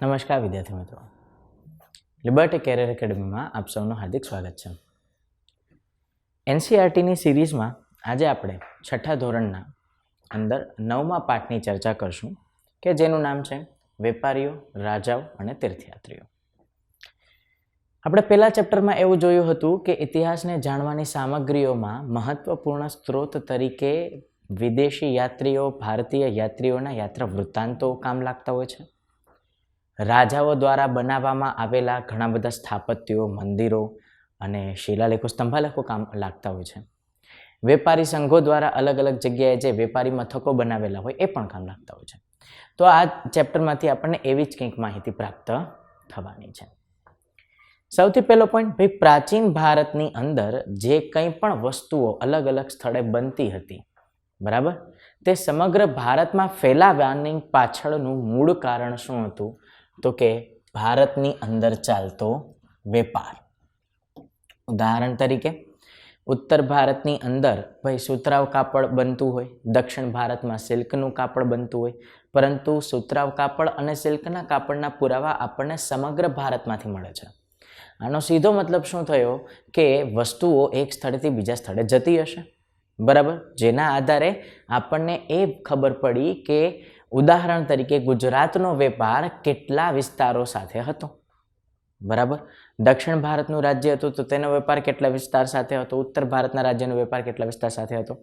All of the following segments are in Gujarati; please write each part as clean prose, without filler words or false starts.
નમસ્કાર વિદ્યાર્થી મિત્રો, લિબર્ટી કેરિયર એકેડમીમાં આપ સૌનું હાર્દિક સ્વાગત છે. એનસીઈઆરટીની સિરીઝમાં આજે આપણે છઠ્ઠા ધોરણના અંદર 9મા પાઠની ચર્ચા કરશું કે જેનું નામ છે વેપારીઓ, રાજાઓ અને તીર્થયાત્રીઓ. આપણે પહેલા ચેપ્ટરમાં એવું જોયું હતું કે ઇતિહાસને જાણવાની સામગ્રીઓમાં મહત્વપૂર્ણ સ્ત્રોત તરીકે વિદેશી યાત્રીઓ, ભારતીય યાત્રીઓના યાત્રા વૃત્તાંતો કામ લાગતા હોય છે. રાજાઓ દ્વારા બનાવવામાં આવેલા ઘણા બધા સ્થાપત્યો, મંદિરો અને શિલાલેખો, સ્તંભાલેખો કામ લાગતા હોય છે. વેપારી સંઘો દ્વારા અલગ અલગ જગ્યાએ જે વેપારી મથકો બનાવેલા હોય એ પણ કામ લાગતા હોય છે. તો આ ચેપ્ટરમાંથી આપણને એવી જ કંઈક માહિતી પ્રાપ્ત થવાની છે. સૌથી પહેલો પોઈન્ટ, ભાઈ પ્રાચીન ભારતની અંદર જે કંઈ પણ વસ્તુઓ અલગ અલગ સ્થળે બનતી હતી, બરાબર, તે સમગ્ર ભારતમાં ફેલાવવાની પાછળનું મૂળ કારણ શું હતું? તો કે ભારતની અંદર ચાલતો વેપાર. ઉદાહરણ તરીકે ઉત્તર ભારતની અંદર ભાઈ સુતરાઉ કાપડ બનતું હોય, દક્ષિણ ભારતમાં સિલ્કનું કાપડ બનતું હોય, પરંતુ સુતરાઉ કાપડ અને સિલ્કના કાપડના પુરાવા આપણને સમગ્ર ભારતમાંથી મળે છે. આનો સીધો મતલબ શું થયો કે વસ્તુઓ એક સ્થળેથી બીજા સ્થળે જતી હશે, બરાબર, જેના આધારે આપણને એ ખબર પડી કે ઉદાહરણ તરીકે ગુજરાતનો વેપાર કેટલા વિસ્તારો સાથે હતો, બરાબર. દક્ષિણ ભારતનું રાજ્ય હતું તો તેનો વેપાર કેટલા વિસ્તાર સાથે હતો, ઉત્તર ભારતના રાજ્યનો વેપાર કેટલા વિસ્તાર સાથે હતો,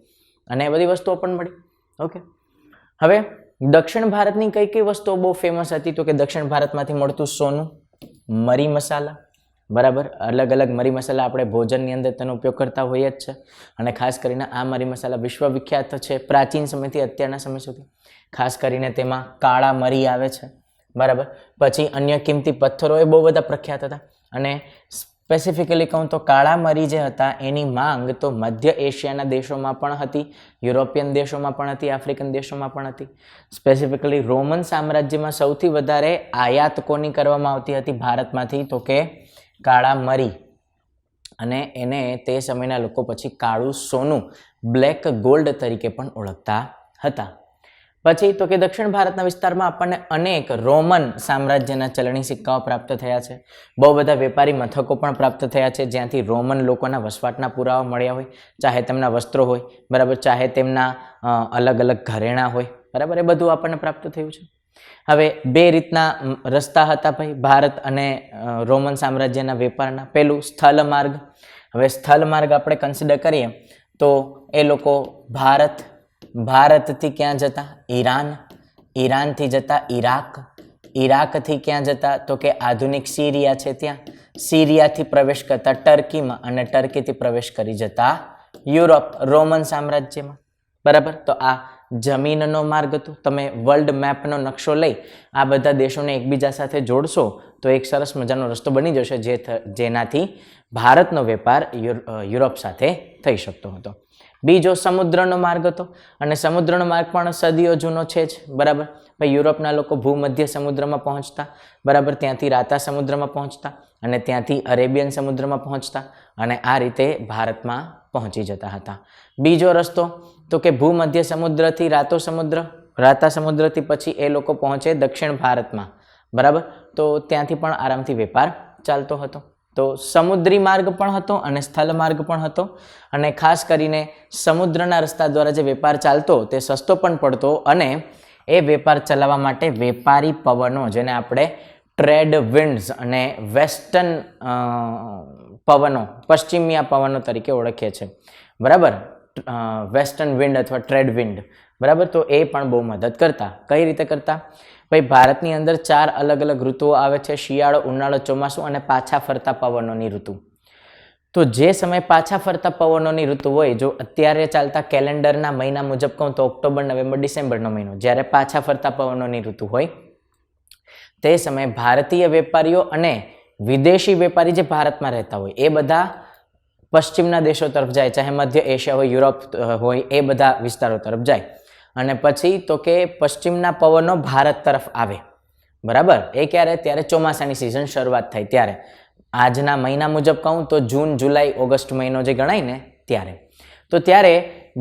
અને એ બધી વસ્તુઓ પણ મળી. ઓકે, હવે દક્ષિણ ભારતની કઈ કઈ વસ્તુઓ બહુ ફેમસ હતી? તો કે દક્ષિણ ભારતમાંથી મળતું સોનું, મરી મસાલા, બરાબર. અલગ અલગ મરી મસાલા આપણે ભોજનની અંદર તેનો ઉપયોગ કરતા હોઈએ જ છે, અને ખાસ કરીને આ મરી મસાલા વિશ્વવિખ્યાત છે પ્રાચીન સમયથી અત્યારના સમય સુધી. ખાસ કરીને તેમાં કાળા મરી આવે છે, બરાબર. પછી અન્ય કિંમતી પથ્થરો એ બહુ બધા પ્રખ્યાત હતા, અને સ્પેસિફિકલી કહું તો કાળા મરી જે હતા એની માંગ તો મધ્ય એશિયાના દેશોમાં પણ હતી, યુરોપિયન દેશોમાં પણ હતી, આફ્રિકન દેશોમાં પણ હતી. સ્પેસિફિકલી રોમન સામ્રાજ્યમાં સૌથી વધારે આયાત કોની કરવામાં આવતી હતી ભારતમાંથી? તો કે કાળા મરી, અને એને તે સમયના લોકો પછી કાળું સોનું, બ્લેક ગોલ્ડ તરીકે પણ ઓળખતા હતા. પછી તો કે દક્ષિણ ભારતના વિસ્તારમાં આપણને અનેક રોમન સામ્રાજ્યના ચલણી સિક્કાઓ પ્રાપ્ત થયા છે. બહુ બધા વેપારી મથકો પણ પ્રાપ્ત થયા છે જ્યાંથી રોમન લોકોના વસવાટના પુરાવા મળ્યા હોય, ચાહે તેમના વસ્ત્રો હોય, બરાબર, ચાહે તેમના અલગ અલગ ઘરેણાં હોય, બરાબર, એ બધું આપણને પ્રાપ્ત થયું છે. હવે બે રીતના રસ્તા હતા ભાઈ ભારત અને રોમન સામ્રાજ્યના વેપારના. પેલું સ્થળ માર્ગ. હવે સ્થળ માર્ગ આપણે કન્સિડર કરીએ તો એ લોકો ભારતથી ક્યાં જતા? ઈરાન, ઈરાનથી જતા ઈરાક, ઈરાકથી ક્યાં જતા? તો કે આધુનિક સિરિયા છે ત્યાં, સિરિયાથી પ્રવેશ કરતા ટર્કીમાં, અને ટર્કીથી પ્રવેશ કરી જતા યુરોપ, રોમન સામ્રાજ્યમાં, બરાબર. તો આ જમીનનો માર્ગ હતો. તમે વર્લ્ડ મેપનો નકશો લઈ આ બધા દેશોને એકબીજા સાથે જોડશો તો એક સરસ મજાનો રસ્તો બની જશે, જેનાથી ભારતનો વેપાર યુરોપ સાથે થઈ શકતો હતો. બીજો સમુદ્રનો માર્ગ હતો, અને સમુદ્રનો માર્ગ પણ સદીઓ જૂનો છે જ, બરાબર. ભાઈ યુરોપના લોકો ભૂમધ્ય સમુદ્રમાં પહોંચતા, બરાબર, ત્યાંથી રાતા સમુદ્રમાં પહોંચતા, અને ત્યાંથી અરેબિયન સમુદ્રમાં પહોંચતા, અને આ રીતે ભારતમાં પહોંચી જતા હતા. બીજો રસ્તો તો કે ભૂમધ્ય સમુદ્રથી રાતા સમુદ્રથી પછી એ લોકો પહોંચે દક્ષિણ ભારતમાં, બરાબર. તો ત્યાંથી પણ આરામથી વેપાર ચાલતો હતો. તો સમુદ્રી માર્ગ પણ હતો અને સ્થળ માર્ગ પણ હતો, અને ખાસ કરીને સમુદ્રના રસ્તા દ્વારા જે વેપાર ચાલતો તે સસ્તો પણ પડતો, અને એ વેપાર ચલાવવા માટે વેપારી પવનો, જેને આપણે ટ્રેડ વિન્ડ્સ અને વેસ્ટર્ન પવનો, પશ્ચિમિયા પવનો તરીકે ઓળખીએ છીએ, બરાબર, વેસ્ટર્ન વિન્ડ અથવા ટ્રેડ વિન્ડ, બરાબર. તો એ પણ બહુ મદદ કરતા. કઈ રીતે કરતા? ભાઈ ભારતની અંદર 4 અલગ અલગ ઋતુઓ આવે છે: શિયાળો, ઉનાળો, ચોમાસું અને પાછા ફરતા પવનોની ઋતુ. તો જે સમય પાછા ફરતા પવનોની ઋતુ હોય, જો અત્યારે ચાલતા કેલેન્ડરના મહિના મુજબ કહું તો ઓક્ટોબર, નવેમ્બર, ડિસેમ્બરનો મહિનો, જ્યારે પાછા ફરતા પવનોની ઋતુ હોય તે સમયે ભારતીય વેપારીઓ અને વિદેશી વેપારી જે ભારતમાં રહેતા હોય એ બધા પશ્ચિમના દેશો તરફ જાય, ચાહે મધ્ય એશિયા હોય, યુરોપ હોય, એ બધા વિસ્તારો તરફ જાય. અને પછી તો કે પશ્ચિમના પવનો ભારત તરફ આવે, બરાબર. એ ક્યારે? ત્યારે ચોમાસાની સિઝન શરૂઆત થાય ત્યારે. આજના મહિના મુજબ કહું તો જૂન, જુલાઈ, ઓગસ્ટ મહિનો જે ગણાય ને ત્યારે. તો ત્યારે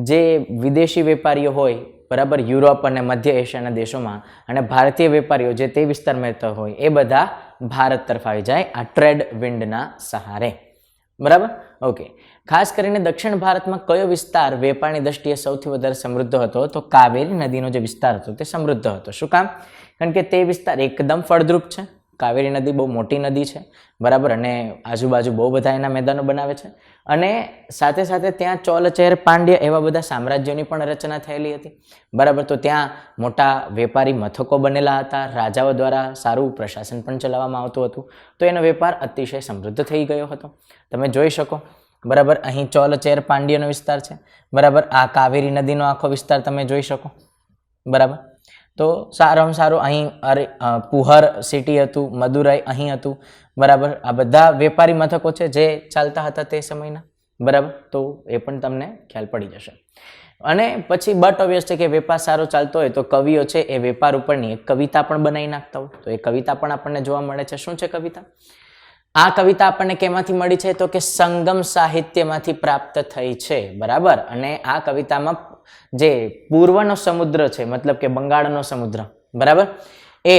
જે વિદેશી વેપારીઓ હોય બરાબર, યુરોપ અને મધ્ય એશિયાના દેશોમાં, અને ભારતીય વેપારીઓ જે તે વિસ્તારમાં રહેતા હોય એ બધા ભારત તરફ આવી જાય આ ટ્રેડ વિન્ડના સહારે. બરાબર, ઓકે. ખાસ કરીને દક્ષિણ ભારતમાં કયો વિસ્તાર વેપારની દ્રષ્ટિએ સૌથી વધારે સમૃદ્ધ હતો? તો કાવેરી નદીનો જે વિસ્તાર હતો તે સમૃદ્ધ હતો. શું કામ? કારણ કે તે વિસ્તાર એકદમ ફળદ્રુપ છે. કાવેરી નદી બહુ મોટી નદી છે, બરાબર, અને આજુબાજુ બહુ બધા એના મેદાનો બનાવે છે, અને સાથે સાથે ત્યાં ચોલ ચેર પાંડ્ય એવા બધા સામ્રાજ્યોની પણ રચના થયેલી હતી. બરાબર, તો ત્યાં મોટા વેપારી મથકો બનેલા હતા, રાજાઓ દ્વારા સારું પ્રશાસન પણ ચલાવવામાં આવતું હતું, તો એનો વેપાર અતિશય સમૃદ્ધ થઈ ગયો હતો. તમે જોઈ શકો, બરાબર, અહીં ચોલ ચેર પાંડ્યનો વિસ્તાર છે, બરાબર, આ કાવેરી નદીનો આખો વિસ્તાર તમે જોઈ શકો. બરાબર, તો સારામાં સારું અહીં પુહર સિટી હતું, મદુરાઈ અહીં હતું. બરાબર, આ બધા વેપારી મથકો છે જે ચાલતા હતા તે સમયના. બરાબર, તો એ પણ તમને ખ્યાલ પડી જશે. અને પછી બટ ઓબ્વિયસ છે કે વેપાર સારો ચાલતો હોય તો કવિઓ છે એ વેપાર ઉપરની એક કવિતા પણ બનાવી નાખતા હોય, તો એ કવિતા પણ આપણને જોવા મળે છે. શું છે કવિતા? આ કવિતા આપણને કેમાંથી મળી છે? તો કે સંગમ સાહિત્યમાંથી પ્રાપ્ત થઈ છે. બરાબર, અને આ કવિતામાં જે પૂર્વનો સમુદ્ર છે, મતલબ કે બંગાળનો સમુદ્ર, બરાબર, એ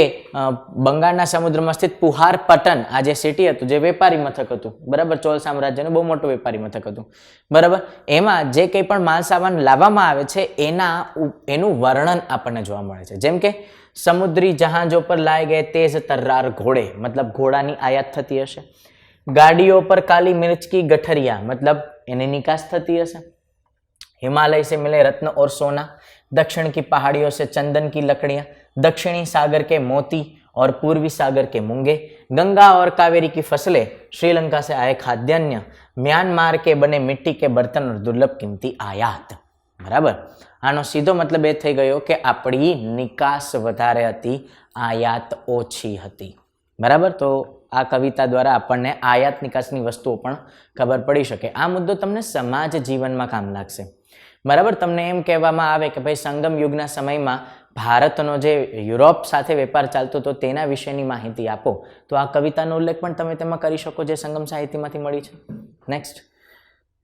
બંગાળના સમુદ્રમાં સ્થિત પુહાર પટન આ જે સિટી હતું, જે વેપારી મથક હતું, બરાબર, ચોલ સામ્રાજ્યનું બહુ મોટું વેપારી મથક હતું. બરાબર, એમાં જે કંઈ પણ માલ સામાન લાવવામાં આવે છે એનું વર્ણન આપણને જોવા મળે છે. જેમ કે સમુદ્રી જહાજો પર લાए गए तेज तर्रार घोड़े, मतलब घोड़ाની આયાત થતી હશે. ગાડીઓ પર કાલી મિર્ચ की गठरिया, मतलब એની નિકાસ થતી હશે. हिमालय से मिले रत्न और सोना, दक्षिण की पहाड़ियों से चंदन की लकड़ियां, दक्षिणी सागर के मोती और पूर्वी सागर के मूंगे, गंगा और कावेरी की फसलें, श्रीलंका से आए खाद्यान्न, म्यांमार के बने मिट्टी के बर्तन और दुर्लभ कीमती आयात. बराबर, આનો સીધો મતલબ એ થઈ ગયો કે આપણી નિકાસ વધારે હતી, આયાત ઓછી હતી. બરાબર, તો આ કવિતા દ્વારા આપણને આયાત નિકાસની વસ્તુઓ પણ ખબર પડી શકે. આ મુદ્દો તમને સમાજ જીવનમાં કામ લાગશે. બરાબર, તમને એમ કહેવામાં આવે કે ભાઈ સંગમ યુગના સમયમાં ભારતનો જે યુરોપ સાથે વેપાર ચાલતો હતો તેના વિશેની માહિતી આપો, તો આ કવિતાનો ઉલ્લેખ પણ તમે તેમાં કરી શકો, જે સંગમ સાહિત્યમાંથી મળી છે. નેક્સ્ટ,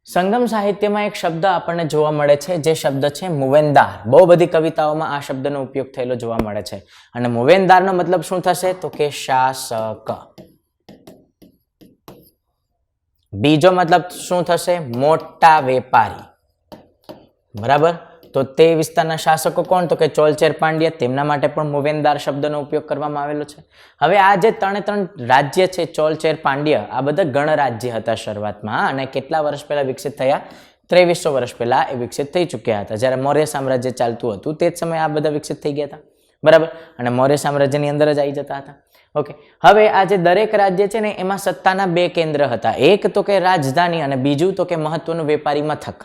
સંગમ સાહિત્યમાં એક શબ્દ આપણને જોવા મળે છે, જે શબ્દ છે મુવેન્દાર. બહુ બધી કવિતાઓમાં આ શબ્દનો ઉપયોગ થયેલો જોવા મળે છે. અને મુવેન્દારનો મતલબ શું થશે? તો કે શાસક. બીજો મતલબ શું થશે? મોટા વેપારી. બરાબર, તો તે વિસ્તારના શાસકો કોણ? તો કે ચોલચેર પાંડ્ય, તેમના માટે પણ મુવેન્દાર શબ્દનો ઉપયોગ કરવામાં આવેલો છે. હવે આ જે ત્રણ રાજ્ય છે, ચોલચેર પાંડ્ય, આ બધા ગણરાજ્ય હતા શરૂઆતમાં, અને કેટલા વર્ષ પહેલા વિકસિત થયા? 2300 વર્ષ પહેલા એ વિકસિત થઈ ચૂક્યા હતા. જ્યારે મૌર્ય સામ્રાજ્ય ચાલતું હતું તે જ સમયે આ બધા વિકસિત થઈ ગયા હતા. બરાબર, અને મૌર્ય સામ્રાજ્યની અંદર જ આવી જતા હતા. ઓકે, હવે આ જે દરેક રાજ્ય છે ને એમાં સત્તાના બે કેન્દ્ર હતા. એક તો કે રાજધાની, અને બીજું તો કે મહત્વનું વેપારી મથક.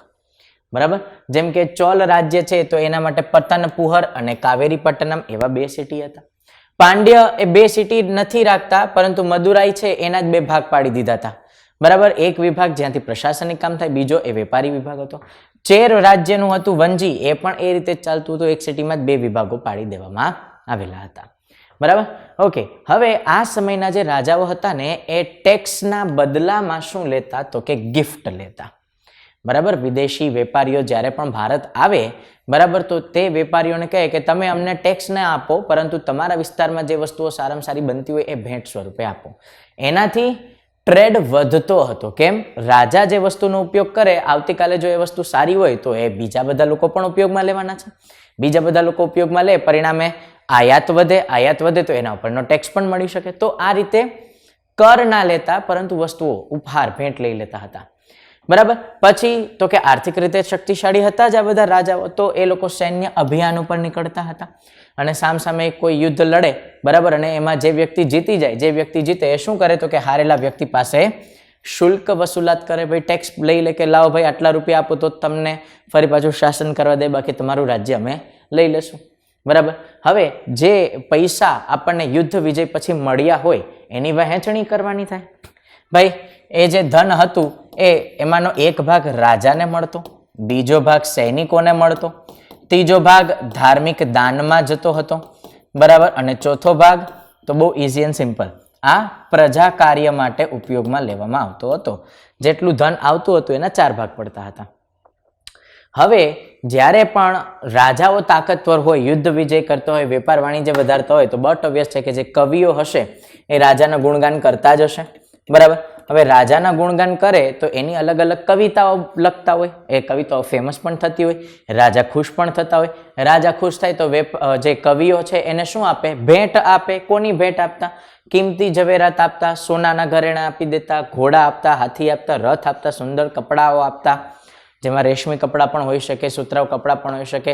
બરાબર, જેમ કે ચોલ રાજ્ય છે તો એના માટે પતનપુહર અને કાવેરી પટ્ટનમ એવા બે સિટી હતા. પાંડ્ય એ બે સિટી નથી રાખતા, પરંતુ મદુરાઈ છે એના જ બે ભાગ પાડી દીધા હતા. બરાબર, એક વિભાગ જ્યાંથી પ્રશાસનિક કામ થાય, બીજો એ વેપારી વિભાગ હતો. ચેર રાજ્યનું હતું વંજી, એ પણ એ રીતે ચાલતું હતું, એક સિટીમાં જ બે વિભાગો પાડી દેવામાં આવેલા હતા. બરાબર, ઓકે. હવે આ સમયના જે રાજાઓ હતા ને એ ટેક્સના બદલામાં શું લેતા? તો કે ગિફ્ટ લેતા. બરાબર, વિદેશી વેપારીઓ જ્યારે પણ ભારત આવે, બરાબર, તો તે વેપારીઓને કહે કે તમે અમને ટેક્સ ન આપો, પરંતુ તમારા વિસ્તારમાં જે વસ્તુઓ સારામાં સારી બનતી હોય એ ભેટ સ્વરૂપે આપો. એનાથી ટ્રેડ વધતો હતો. કેમ? રાજા જે વસ્તુનો ઉપયોગ કરે, આવતીકાલે જો એ વસ્તુ સારી હોય તો એ બીજા બધા લોકો પણ ઉપયોગમાં લેવાના છે. બીજા બધા લોકો ઉપયોગમાં લે, પરિણામે આયાત વધે. આયાત વધે તો એના ઉપરનો ટેક્સ પણ મળી શકે. તો આ રીતે કર ના લેતા, પરંતુ વસ્તુઓ ઉપહાર ભેટ લઈ લેતા હતા. બરાબર, પછી તો કે આર્થિક રીતે શક્તિશાળી હતા જ આ બધા રાજાઓ, તો એ લોકો સૈન્ય અભિયાન ઉપર નીકળતા હતા અને સામસામે કોઈ યુદ્ધ લડે. બરાબર, અને એમાં જે વ્યક્તિ જીતી જાય, જે વ્યક્તિ જીતે એ શું કરે? તો કે હારેલા વ્યક્તિ પાસે શુલ્ક વસૂલાત કરે. ભાઈ ટેક્સ લઈ લે કે લાવો ભાઈ આટલા રૂપિયા આપો તો તમને ફરી પાછું શાસન કરવા દે, બાકી તમારું રાજ્ય અમે લઈ લેશું. બરાબર, હવે જે પૈસા આપણને યુદ્ધ વિજય પછી મળ્યા હોય એની વહેંચણી કરવાની થાય. ભાઈ એ જે ધન હતું એમાંનો એક ભાગ રાજાને મળતો, બીજો ભાગ સૈનિકોને મળતો, ત્રીજો ભાગ ધાર્મિક દાનમાં જતો હતો. બરાબર, અને ચોથો ભાગ તો બહુ ઇઝી એન્ડ સિમ્પલ, આ પ્રજા કાર્ય માટે ઉપયોગમાં લેવામાં આવતો હતો. જેટલું ધન આવતું હતું એના 4 ભાગ પડતા હતા. હવે જ્યારે પણ રાજાઓ તાકતવર હોય, યુદ્ધ વિજય કરતો હોય, વેપાર વાણિજ્ય વધારતો હોય, તો બટ ઓબ્વિયસ છે કે જે કવિઓ હશે એ રાજાના ગુણગાન કરતા જ હશે, બરાબર. હવે રાજાના ગુણગાન કરે તો એની અલગ અલગ કવિતાઓ લખતા હોય, એ કવિતાઓ ફેમસ પણ થતી હોય, રાજા ખુશ પણ થતા હોય. રાજા ખુશ થાય તો જે કવિઓ છે એને શું આપે? ભેટ આપે. કોની ભેટ આપતા? કિંમતી ઝવેરાત આપતા, સોનાના ઘરેણા આપી દેતા, ઘોડા આપતા, હાથી આપતા, રથ આપતા, સુંદર કપડાઓ આપતા, જેમાં રેશમી કપડાં પણ હોઈ શકે, સુતરાઉ કપડાં પણ હોઈ શકે,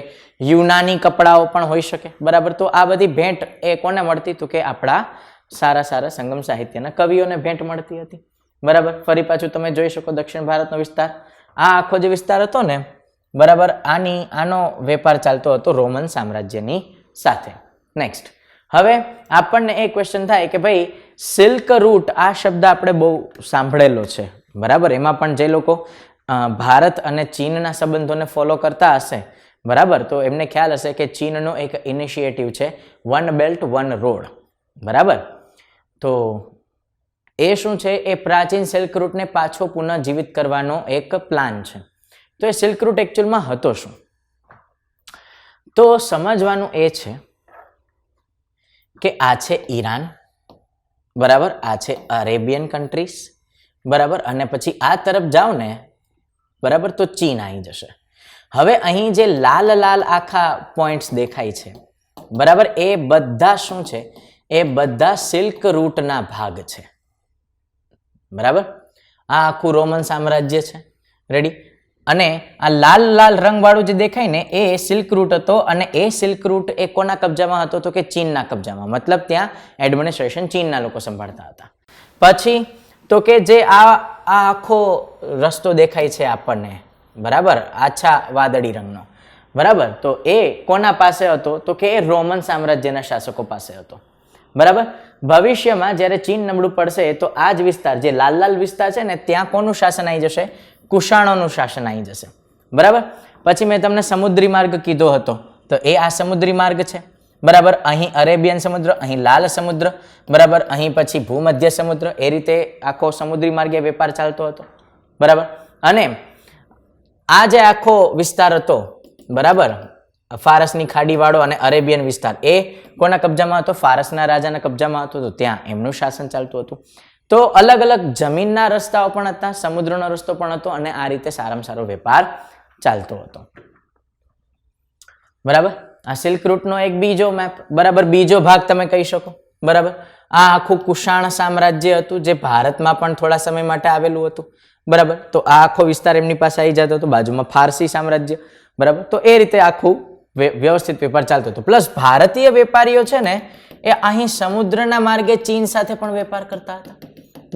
યુનાની કપડાઓ પણ હોઈ શકે, બરાબર. તો આ બધી ભેટ એ કોને મળતી? તો કે આપણા સારા સારા સંગમ સાહિત્યના કવિઓને ભેટ મળતી હતી, બરાબર. ફરી પાછું તમે જોઈ શકો દક્ષિણ ભારતનો વિસ્તાર, આ આખો જે વિસ્તાર હતો ને, બરાબર, આનો વેપાર ચાલતો હતો રોમન સામ્રાજ્યની સાથે. નેક્સ્ટ, હવે આપણને એ ક્વેશ્ચન થાય કે ભાઈ સિલ્ક રૂટ, આ શબ્દ આપણે બહુ સાંભળેલો છે, બરાબર. એમાં પણ જે લોકો ભારત અને ચીનના સંબંધોને ફોલો કરતા હશે, બરાબર, તો એમને ખ્યાલ હશે કે ચીનનો એક ઇનિશિયેટિવ છે વન બેલ્ટ વન રોડ, બરાબર. તો એ શું છે? એ પ્રાચીન સિલ્ક રૂટને પાછો પુનઃજીવિત કરવાનો એક પ્લાન છે. તો એ સિલ્ક રૂટ એકચ્યુઅલમાં હતો શું? તો સમજવાનું એ છે કે આ છે ઈરાન, બરાબર, આ છે અરેબિયન કન્ટ્રીઝ, બરાબર, અને પછી આ તરફ જાઓ ને, બરાબર, તો ચીન આવી જશે. હવે અહીં જે લાલ લાલ આખા પોઈન્ટ્સ દેખાય છે, બરાબર, એ બધા શું છે? એ બધા સિલ્ક રૂટના ભાગ છે, બરાબર. આ આખું રોમન સામ્રાજ્ય છે, રેડી. અને આ લાલ લાલ રંગવાળું જે દેખાય ને, એ સિલ્ક રૂટ હતો. અને એ સિલ્ક રૂટ એ કોના કબજામાં હતો? તો કે ચીનના કબજામાં, મતલબ ત્યાં એડમિનિસ્ટ્રેશન ચીનના લોકો સંભાળતા હતા. પછી તો કે જે આ આખો રસ્તો દેખાય છે આપણને, બરાબર, આછા વાદળી રંગનો, બરાબર, તો એ કોના પાસે હતો? તો કે એ રોમન સામ્રાજ્યના શાસકો પાસે હતો, બરાબર. ભવિષ્યમાં જ્યારે ચીન નબળું પડશે તો આ જ વિસ્તાર, જે લાલ લાલ વિસ્તાર છે ને, ત્યાં કોનું શાસન આવી જશે? કુષાણોનું શાસન આવી જશે, બરાબર. પછી મેં તમને સમુદ્રી માર્ગ કીધો હતો, તો એ આ સમુદ્રી માર્ગ છે, બરાબર. અહીં અરેબિયન સમુદ્ર, અહીં લાલ સમુદ્ર, બરાબર, અહીં પછી ભૂમધ્ય સમુદ્ર, એ રીતે આખો સમુદ્રી માર્ગે વેપાર ચાલતો હતો, બરાબર. અને આ જે આખો વિસ્તાર હતો, બરાબર, ફારસની ખાડીવાળો અને અરેબિયન વિસ્તાર, એ કોના કબજામાં હતો? ફારસના રાજાના કબજામાં હતો. તો ત્યાં એમનું શાસન ચાલતું હતું. તો અલગ અલગ જમીનના રસ્તાઓ પણ હતા, સમુદ્રનો રસ્તો પણ હતો, અને આ રીતે સારામાં સારો વેપાર ચાલતો હતો, બરાબર. આ સિલ્ક રૂટનો એક બીજો મેપ, બરાબર, બીજો ભાગ તમે કહી શકો, બરાબર. આ આખું કુષાણ સામ્રાજ્ય હતું, જે ભારતમાં પણ થોડા સમય માટે આવેલું હતું, બરાબર. તો આ આખો વિસ્તાર એમની પાસે આવી જતો હતો, બાજુમાં ફારસી સામ્રાજ્ય, બરાબર. તો એ રીતે આખું વ્યવસ્થિત વેપાર ચાલતો હતો. પ્લસ ભારતીય વેપારીઓ છે ને, એ અહીં સમુદ્રના માર્ગે ચીન સાથે પણ વેપાર કરતા હતા,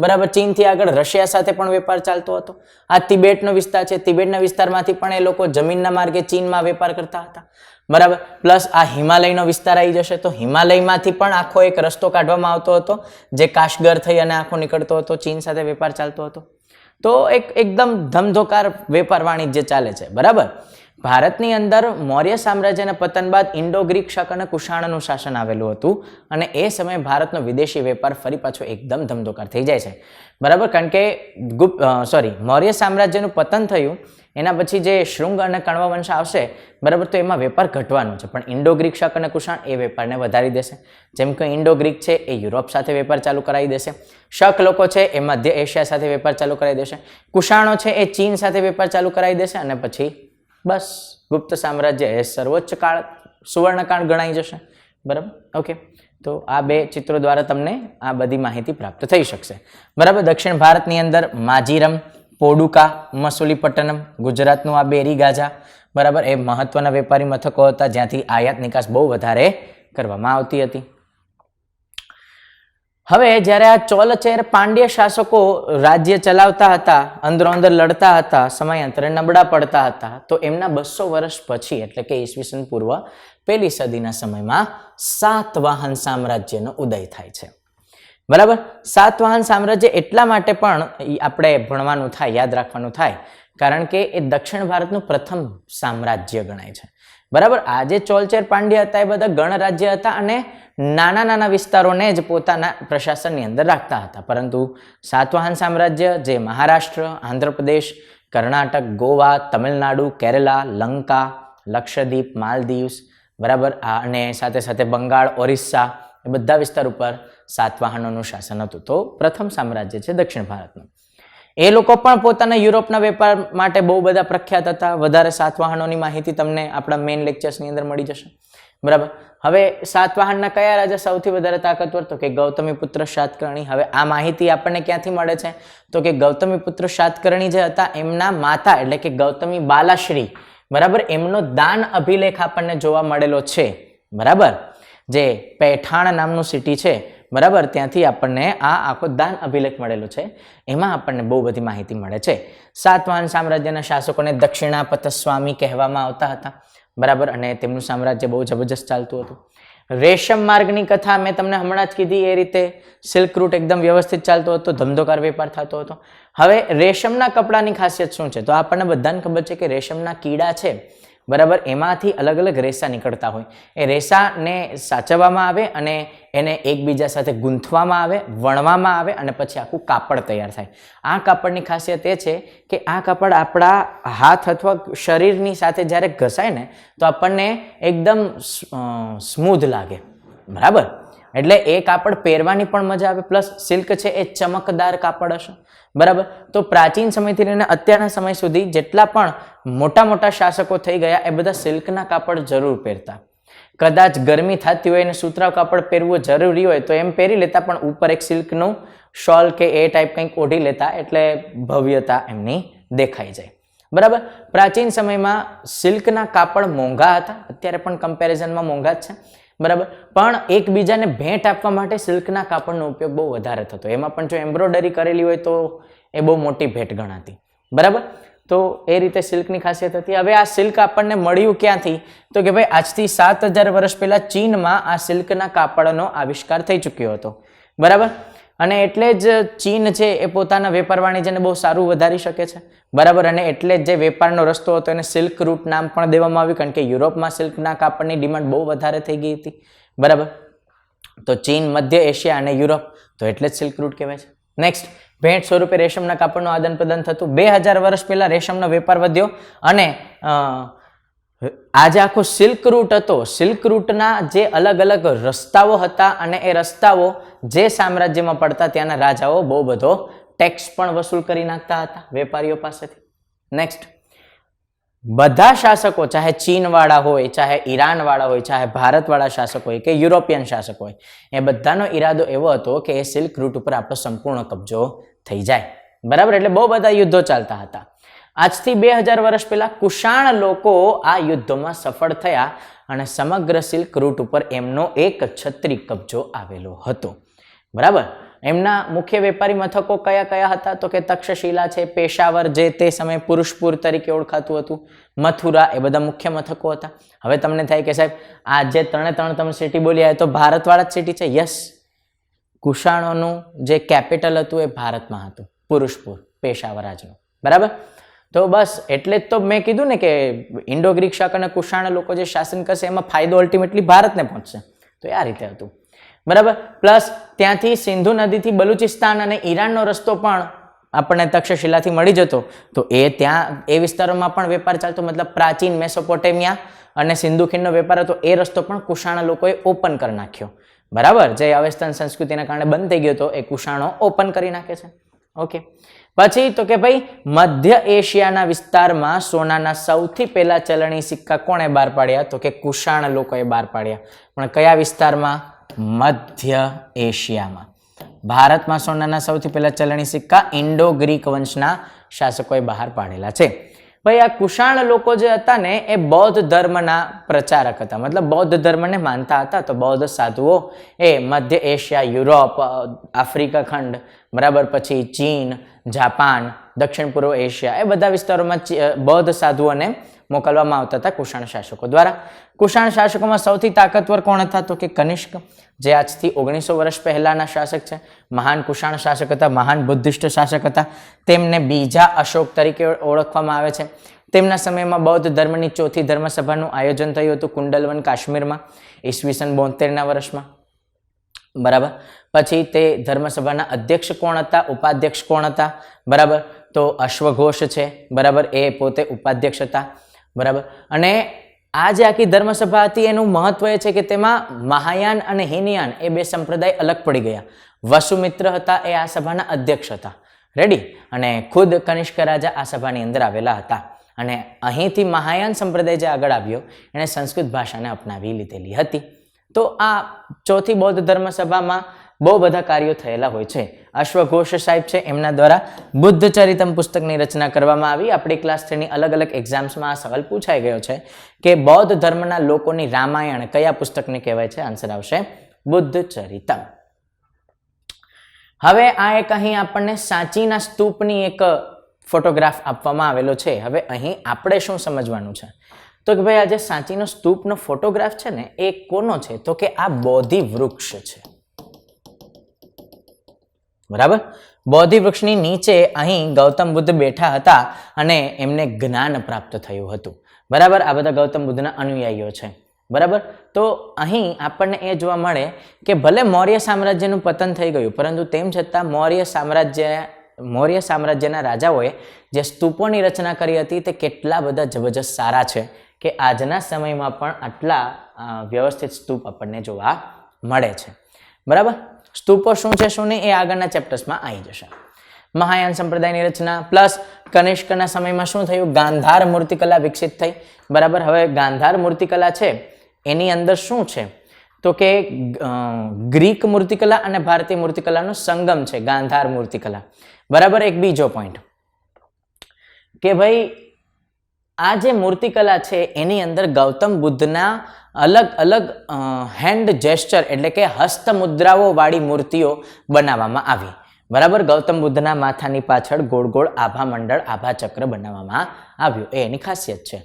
બરાબર. ચીનથી આગળ રશિયા સાથે પણ વેપાર ચાલતો હતો. આ તિબેટનો વિસ્તાર છે, તિબેટના વિસ્તારમાંથી પણ એ લોકો જમીનના માર્ગે ચીનમાં વેપાર કરતા હતા, બરાબર. પ્લસ આ હિમાલયનો વિસ્તાર આવી જશે, તો હિમાલયમાંથી પણ આખો એક રસ્તો કાઢવામાં આવતો હતો, જે કાશગર થઈ અને આખો નીકળતો હતો, ચીન સાથે વેપાર ચાલતો હતો. તો એકદમ ધમધોકાર વેપાર વાણિજ્ય ચાલે છે, બરાબર. ભારતની અંદર મૌર્ય સામ્રાજ્યના પતન બાદ ઇન્ડો ગ્રીક, શક અને કુષાણનું શાસન આવેલું હતું. અને એ સમયે ભારતનો વિદેશી વેપાર ફરી પાછો એકદમ ધમધોકાર થઈ જાય છે, બરાબર. કારણ કે મૌર્ય સામ્રાજ્યનું પતન થયું એના પછી જે શૃંગ અને કણવ વંશ આવશે, બરાબર, તો એમાં વેપાર ઘટવાનો છે. પણ ઇન્ડો ગ્રીક, શક અને કુષાણ એ વેપારને વધારી દેશે. જેમ કે ઇન્ડો ગ્રીક છે એ યુરોપ સાથે વેપાર ચાલુ કરાવી દેશે, શક લોકો છે એ મધ્ય એશિયા સાથે વેપાર ચાલુ કરાવી દેશે, કુષાણો છે એ ચીન સાથે વેપાર ચાલુ કરાવી દેશે, અને પછી બસ ગુપ્ત સામ્રાજ્ય એ સર્વોચ્ચ કાળ, સુવર્ણકાળ ગણાઈ જશે, બરાબર. ઓકે, તો આ બે ચિત્રો દ્વારા તમને આ બધી માહિતી પ્રાપ્ત થઈ શકશે, બરાબર. દક્ષિણ ભારતની અંદર માજીરમ, પોડુકા, મસુલીપટ્ટનમ, ગુજરાતનું આ બેરી ગાજા, બરાબર, એ મહત્વના વેપારી મથકો હતા, જ્યાંથી આયાત નિકાસ બહુ વધારે કરવામાં આવતી હતી. હવે જ્યારે આ ચોલચેર પાંડ્ય શાસકો રાજ્ય ચલાવતા હતા, અંદરો અંદર લડતા હતા, સમયાંતરે નબળા પડતા હતા, તો એમના 200 વર્ષ પછી, એટલે કે ઈસવીસન પૂર્વ 1લી સદીના સમયમાં સાતવાહન સામ્રાજ્યનો ઉદય થાય છે, બરાબર. સાતવાહન સામ્રાજ્ય એટલા માટે પણ આપણે ભણવાનું થાય, યાદ રાખવાનું થાય, કારણ કે એ દક્ષિણ ભારતનું પ્રથમ સામ્રાજ્ય ગણાય છે, બરાબર. આ જે ચોલચેર પાંડ્ય હતા એ બધા ગણરાજ્ય હતા અને નાના નાના વિસ્તારોને જ પોતાના પ્રશાસનની અંદર રાખતા હતા. પરંતુ સાતવાહન સામ્રાજ્ય, જે મહારાષ્ટ્ર, આંધ્રપ્રદેશ, કર્ણાટક, ગોવા, તમિલનાડુ, કેરલા, લંકા, લક્ષદ્વીપ, માલદીવ્સ, બરાબર, અને સાથે સાથે બંગાળ, ઓરિસ્સા એ બધા વિસ્તાર ઉપર સાતવાહનોનું શાસન હતું. તો પ્રથમ સામ્રાજ્ય છે દક્ષિણ ભારતનું. એ લોકો પણ પોતાના યુરોપના વેપાર માટે બહુ બધા પ્રખ્યાત હતા. વધારે સાતવાહનોની માહિતી તમને આપણા મેઇન લેક્ચર્સની અંદર મળી જશે. બરાબર. હવે સાતવાહનના કયા રાજા સૌથી વધારે તાકાતવર? તો કે ગૌતમીપુત્ર શાતકર્ણી. હવે આ માહિતી આપણને ક્યાંથી મળે છે? તો કે ગૌતમીપુત્ર શાતકર્ણી જે હતા એમના માતા એટલે કે ગૌતમી બાલાશ્રી, બરાબર, એમનો દાન અભિલેખ આપણને જોવા મળેલો છે. બરાબર, જે પૈઠાણ નામનું સિટી છે, બરાબર, ત્યાંથી આપણને આ આખો દાન અભિલેખ મળેલો છે. એમાં આપણને બહુ બધી માહિતી મળે છે. સાતવાહન સામ્રાજ્યના શાસકોને દક્ષિણાપતસ્વામી કહેવામાં આવતા હતા. બરાબર, અને તેમનું સામ્રાજ્ય બહુ જબરજસ્ત ચાલતું હતું. રેશમ માર્ગની કથા મેં તમને હમણાં જ કીધી એ રીતે સિલ્ક રૂટ એકદમ વ્યવસ્થિત ચાલતો હતો, ધંધોકાર વેપાર થતો હતો. હવે રેશમના કપડાની ખાસિયત શું છે? તો આપણને બધાને ખબર છે કે રેશમના કીડા છે, બરાબર, એમાંથી અલગ અલગ રેસા નીકળતા હોય. એ રેસાને સાચવવામાં આવે અને એને એકબીજા સાથે ગૂંથવામાં આવે, વણવામાં આવે અને પછી આખું કાપડ તૈયાર થાય. આ કાપડની ખાસિયત એ છે કે આ કાપડ આપણા હાથ અથવા શરીરની સાથે જ્યારે ઘસાય ને તો આપણને એકદમ સ્મૂધ લાગે. બરાબર, એટલે એ કાપડ પહેરવાની પણ મજા આવે. પ્લસ સિલ્ક છે એ ચમકદાર કાપડ હશે. બરાબર, તો પ્રાચીન સમયથી લઈને અત્યારના સમય સુધી જેટલા પણ મોટા મોટા શાસકો થઈ ગયા એ બધા સિલ્કના કાપડ જરૂર પહેરતા. કદાચ ગરમી થતી હોય અને સુતરાઉ કાપડ પહેરવું જરૂરી હોય તો એમ પહેરી લેતા, પણ ઉપર એક સિલ્કનું શોલ કે એ ટાઈપ કંઈક ઓઢી લેતા, એટલે ભવ્યતા એમની દેખાઈ જાય. બરાબર, પ્રાચીન સમયમાં સિલ્કના કાપડ મોંઘા હતા, અત્યારે પણ કમ્પેરિઝનમાં મોંઘા જ છે. બરાબર, પણ એકબીજાને ભેટ આપવા માટે સિલ્કના કાપડનો ઉપયોગ બહુ વધારે થતો. એમાં પણ જો એમ્બ્રોઇડરી કરેલી હોય તો એ બહુ મોટી ભેટ ગણાતી. બરાબર, તો એ રીતે સિલ્કની ખાસિયત હતી. હવે આ સિલ્ક આપણને મળ્યું ક્યાંથી? તો કે ભાઈ આજથી 7000 વર્ષ પહેલા ચીનમાં આ સિલ્કના કાપડનો આવિષ્કાર થઈ ચૂક્યો હતો. બરાબર, અને એટલે જ ચીન છે એ પોતાના વેપાર વાણિજ્યને બહુ સારું વધારી શકે છે. બરાબર, અને એટલે જ જે વેપારનો રસ્તો હતો એને સિલ્ક રૂટ નામ પણ દેવામાં આવ્યું, કારણ કે યુરોપમાં સિલ્કના કાપડની ડિમાન્ડ બહુ વધારે થઈ ગઈ હતી. બરાબર, તો ચીન, મધ્ય એશિયા અને યુરોપ, તો એટલે જ સિલ્ક રૂટ કહેવાય છે. નેક્સ્ટ, ભેટ સ્વરૂપે રેશમના કાપડનું આદાન પ્રદાન થતું. 2000 વર્ષ પહેલા રેશમનો વેપાર વધ્યો અને આજે આખો સિલ્ક રૂટ હતો. સિલ્ક રૂટના જે અલગ અલગ રસ્તાઓ હતા અને એ રસ્તાઓ જે સામ્રાજ્યમાં પડતા ત્યાંના રાજાઓ બહુ બધો ટેક્સ પણ વસૂલ કરી નાખતા હતા વેપારીઓ પાસેથી. નેક્સ્ટ, બધા શાસકો, ચાહે ચીનવાળા હોય, ચાહે ઈરાનવાળા હોય, ચાહે ભારતવાળા શાસકો હોય કે યુરોપિયન શાસકો હોય, એ બધાનો ઈરાદો એવો હતો કે એ સિલ્ક રૂટ ઉપર આપણો સંપૂર્ણ કબજો થઈ જાય. બરાબર, એટલે બહુ બધા યુદ્ધો ચાલતા હતા. આજથી 2000 વર્ષ પહેલા કુષાણ લોકો આ યુદ્ધોમાં સફળ થયા અને સમગ્ર સિલ્ક રૂટ ઉપર એમનો એક છત્રી કબજો આવેલો હતો. બરાબર, એમના મુખ્ય વેપારી મથકો કયા કયા હતા? તો કે તક્ષશિલા છે, પેશાવર જે તે સમયે પુરુષપુર તરીકે ઓળખાતું હતું, મથુરા, એ બધા મુખ્ય મથકો હતા. હવે તમને થાય કે સાહેબ આ જે ત્રણે તમે સિટી બોલ્યા એ તો ભારતવાળા જ સિટી છે. યસ, કુષાણોનું જે કેપિટલ હતું એ ભારતમાં હતું, પુરુષપુર, પેશાવર આજનું. બરાબર, તો બસ એટલે જ તો મેં કીધું ને કે ઇન્ડો ગ્રીક શાક અને કુષાણ લોકો જે શાસન કરશે એમાં ફાયદો અલ્ટિમેટલી ભારતને પહોંચશે. તો આ રીતે હતું. બરાબર, પ્લસ ત્યાંથી સિંધુ નદીથી બલુચિસ્તાન અને ઈરાનનો રસ્તો પણ આપણને તક્ષશિલાથી મળી જતો. તો એ ત્યાં એ વિસ્તારોમાં પણ વેપાર ચાલતો. મતલબ પ્રાચીન મેસોપોટેમિયા અને સિંધુ ખીણનો વેપાર હતો એ રસ્તો પણ કુષાણ લોકોએ ઓપન કરી નાખ્યો. બરાબર, જે અવેસ્તન સંસ્કૃતિના કારણે બંધ થઈ ગયો હતો એ કુષાણો ઓપન કરી નાખે છે. ઓકે, પછી તો કે ભાઈ મધ્ય એશિયાના વિસ્તારમાં સોનાના સૌથી પહેલા ચલણી સિક્કા કોણે બહાર પાડ્યા? તો કે કુષાણ લોકોએ બહાર પાડ્યા. પણ કયા વિસ્તારમાં? મધ્ય એશિયામાં. ભારતમાં સોનાના સૌથી પહેલા ચલણી સિક્કા ઇન્ડો ગ્રીક વંશના શાસકોએ બહાર પાડેલા છે. ભાઈ આ કુષાણ લોકો જે હતા ને એ બૌદ્ધ ધર્મના પ્રચારક હતા. મતલબ બૌદ્ધ ધર્મને માનતા હતા. તો બૌદ્ધ સાધુઓ એ મધ્ય એશિયા, યુરોપ, આફ્રિકા ખંડ, બરાબર, પછી ચીન, જાપાન, દક્ષિણ પૂર્વ એશિયા, એ બધા વિસ્તારોમાં બૌદ્ધ સાધુઓને મોકલવામાં આવતા હતા કુષાણ શાસકો દ્વારા. કુષાણ શાસકોમાં સૌથી તાકાતવર કોણ હતા? તો કે કનિષ્ક, જે આજથી 1900 વર્ષ પહેલાના શાસક છે. મહાન કુષાણ શાસક હતા, મહાન બુદ્ધિસ્ટ શાસક હતા. તેમને બીજા અશોક તરીકે ઓળખવામાં આવે છે. તેમના સમયમાં બૌદ્ધ ધર્મની ચોથી ધર્મસભાનું આયોજન થયું હતું કુંડલવન, કાશ્મીરમાં, ઈસવીસન 72ના વર્ષમાં. બરાબર, પછી તે ધર્મસભાના અધ્યક્ષ કોણ હતા? ઉપાધ્યક્ષ કોણ હતા? બરાબર, તો અશ્વઘોષ છે, બરાબર, એ પોતે ઉપાધ્યક્ષ હતા, બરાબર. અને આ જે આખી ધર્મસભા હતી એનું મહત્વ એ છે કે તેમાં મહાયાન અને હીનયાન એ બે સંપ્રદાય અલગ પડી ગયા. વસુમિત્ર હતા એ આ સભાના અધ્યક્ષ હતા, રેડી, અને ખુદ કનિષ્ક રાજા આ સભાની અંદર આવેલા હતા. અને અહીંથી મહાયાન સંપ્રદાય જે આગળ આવ્યો એણે સંસ્કૃત ભાષાને અપનાવી લીધેલી હતી. તો આ ચોથી બૌદ્ધ ધર્મસભામાં બહુ બધા કાર્યો થયેલા હોય છે. અશ્વઘોષ સાહેબ છે, એમના દ્વારા બુદ્ધ ચરિતમ પુસ્તકની રચના કરવામાં આવી. આપણી ક્લાસ 3ની અલગ અલગ એક્ઝામ્સમાં આ સવાલ પૂછાઈ ગયો છે કે બૌદ્ધ ધર્મના લોકોની રામાયણ કયા પુસ્તકને કહેવાય છે? આન્સર આવશે બુદ્ધ ચરિતમ. હવે આ એક અહીં આપણને સાંચીના સ્તૂપની એક ફોટોગ્રાફ આપવામાં આવેલો છે. હવે અહીં આપણે શું સમજવાનું છે તો કે ભાઈ આ જે સાંચીનો સ્તૂપનો ફોટોગ્રાફ છે ને એ કોનો છે? તો કે આ બોધિ વૃક્ષ છે, બરાબર. બોધિ વૃક્ષની નીચે અહીં ગૌતમ બુદ્ધ બેઠા હતા અને એમને જ્ઞાન પ્રાપ્ત થયું હતું, બરાબર. આ બધા ગૌતમ બુદ્ધના અનુયાયીઓ છે, બરાબર. તો અહીં આપણને એ જોવા મળે કે ભલે મૌર્ય સામ્રાજ્યનું પતન થઈ ગયું પરંતુ તેમ છતાં મૌર્ય સામ્રાજ્યના રાજાઓએ જે સ્તૂપોની રચના કરી હતી તે કેટલા બધા જબરજસ્ત સારા છે કે આજના સમયમાં પણ આટલા વ્યવસ્થિત સ્તૂપ આપણને જોવા મળે છે, બરાબર. સ્તૂપો શું છે શું નહીં એ આગળના ચેપ્ટર્સમાં આવી જશે. મહાયાન સંપ્રદાયની રચના પ્લસ કનિષ્કના સમયમાં શું થયું? ગાંધાર મૂર્તિકલા વિકસિત થઈ, બરાબર. હવે ગાંધાર મૂર્તિકલા છે એની અંદર શું છે તો કે ગ્રીક મૂર્તિકલા અને ભારતીય મૂર્તિકલાનો સંગમ છે ગાંધાર મૂર્તિકલા, બરાબર. એક બીજો પોઈન્ટ કે ભાઈ આ જે મૂર્તિકલા છે એની અંદર ગૌતમ બુદ્ધના અલગ અલગ હેન્ડ જેસ્ચર એટલે કે હસ્ત મુદ્રાઓ વાળી મૂર્તિઓ બનાવવામાં આવી, બરાબર. ગૌતમ બુદ્ધના માથાની પાછળ ગોળ ગોળ આભા મંડળ આભા ચક્ર બનાવવામાં આવ્યું, એ એની ખાસિયત છે.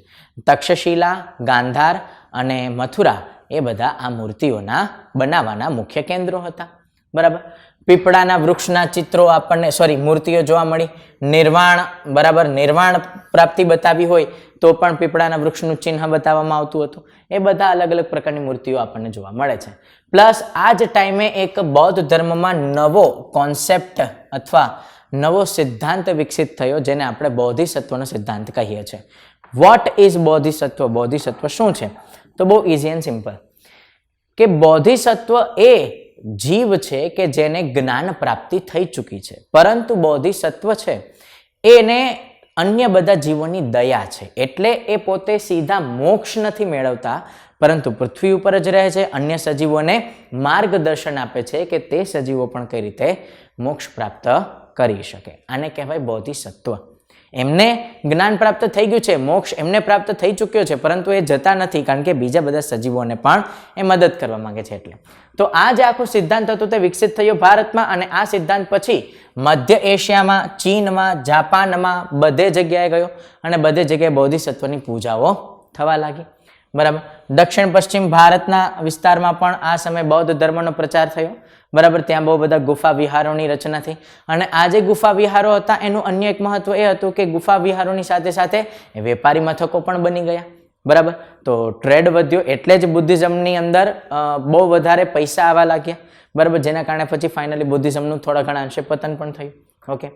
તક્ષશિલા, ગાંધાર અને મથુરા એ બધા આ મૂર્તિઓના બનાવવાના મુખ્ય કેન્દ્રો હતા, બરાબર. પીપળાના વૃક્ષના ચિત્રો આપણને મૂર્તિઓ જોવા મળી. નિર્વાણ, બરાબર, નિર્વાણ પ્રાપ્તિ બતાવી હોય તો પણ પીપળાના વૃક્ષનું ચિહ્ન બતાવવામાં આવતું હતું. એ બધા અલગ અલગ પ્રકારની મૂર્તિઓ આપણને જોવા મળે છે. પ્લસ આ જ ટાઈમે એક બૌદ્ધ ધર્મમાં નવો કોન્સેપ્ટ અથવા નવો સિદ્ધાંત વિકસિત થયો જેને આપણે બોધિસત્વનો સિદ્ધાંત કહીએ છીએ. What is બોધિસત્વ? બોધિસત્વ શું છે? તો બહુ ઇઝી એન્ડ સિમ્પલ કે બોધિસત્વ એ જીવ છે કે જેને જ્ઞાન પ્રાપ્તિ થઈ ચૂકી છે, પરંતુ બોધિસત્વ છે એને અન્ય બધા જીવોની દયા છે, એટલે એ પોતે સીધા મોક્ષ નથી મેળવતા પરંતુ પૃથ્વી ઉપર જ રહે છે, અન્ય સજીવોને માર્ગદર્શન આપે છે કે તે સજીવો પણ કઈ રીતે મોક્ષ પ્રાપ્ત કરી શકે. આને કહેવાય બોધિસત્વ. એમને જ્ઞાન પ્રાપ્ત થઈ ગયું છે, મોક્ષ એમને પ્રાપ્ત થઈ ચૂક્યો છે, પરંતુ એ જતા નથી કારણ કે બીજા બધા સજીવોને પણ એ મદદ કરવા માંગે છે. એટલે તો આ જે આખો સિદ્ધાંત હતો તે વિકસિત થયો ભારતમાં અને આ સિદ્ધાંત પછી મધ્ય એશિયામાં, ચીનમાં, જાપાનમાં બધે જગ્યાએ ગયો અને બધે જગ્યાએ બોધિસત્વની પૂજાઓ થવા લાગી, બરાબર. દક્ષિણ પશ્ચિમ ભારતના વિસ્તારમાં પણ આ સમયે બૌદ્ધ ધર્મનો પ્રચાર થયો, બરાબર. ત્યાં બહુ બધા ગુફા વિહારોની રચના થઈ અને આ જે ગુફા વિહારો હતા એનું અન્ય એક મહત્વ એ હતું કે ગુફા વિહારોની સાથે સાથે વેપારી મથકો પણ બની ગયા, બરાબર. તો ટ્રેડ વધ્યો એટલે જ બુદ્ધિઝમની અંદર બહુ વધારે પૈસા આવવા લાગ્યા, બરાબર. જેના કારણે પછી ફાઇનલી બુદ્ધિઝમનું થોડા ઘણા અંશે પતન પણ થયું. ઓકે.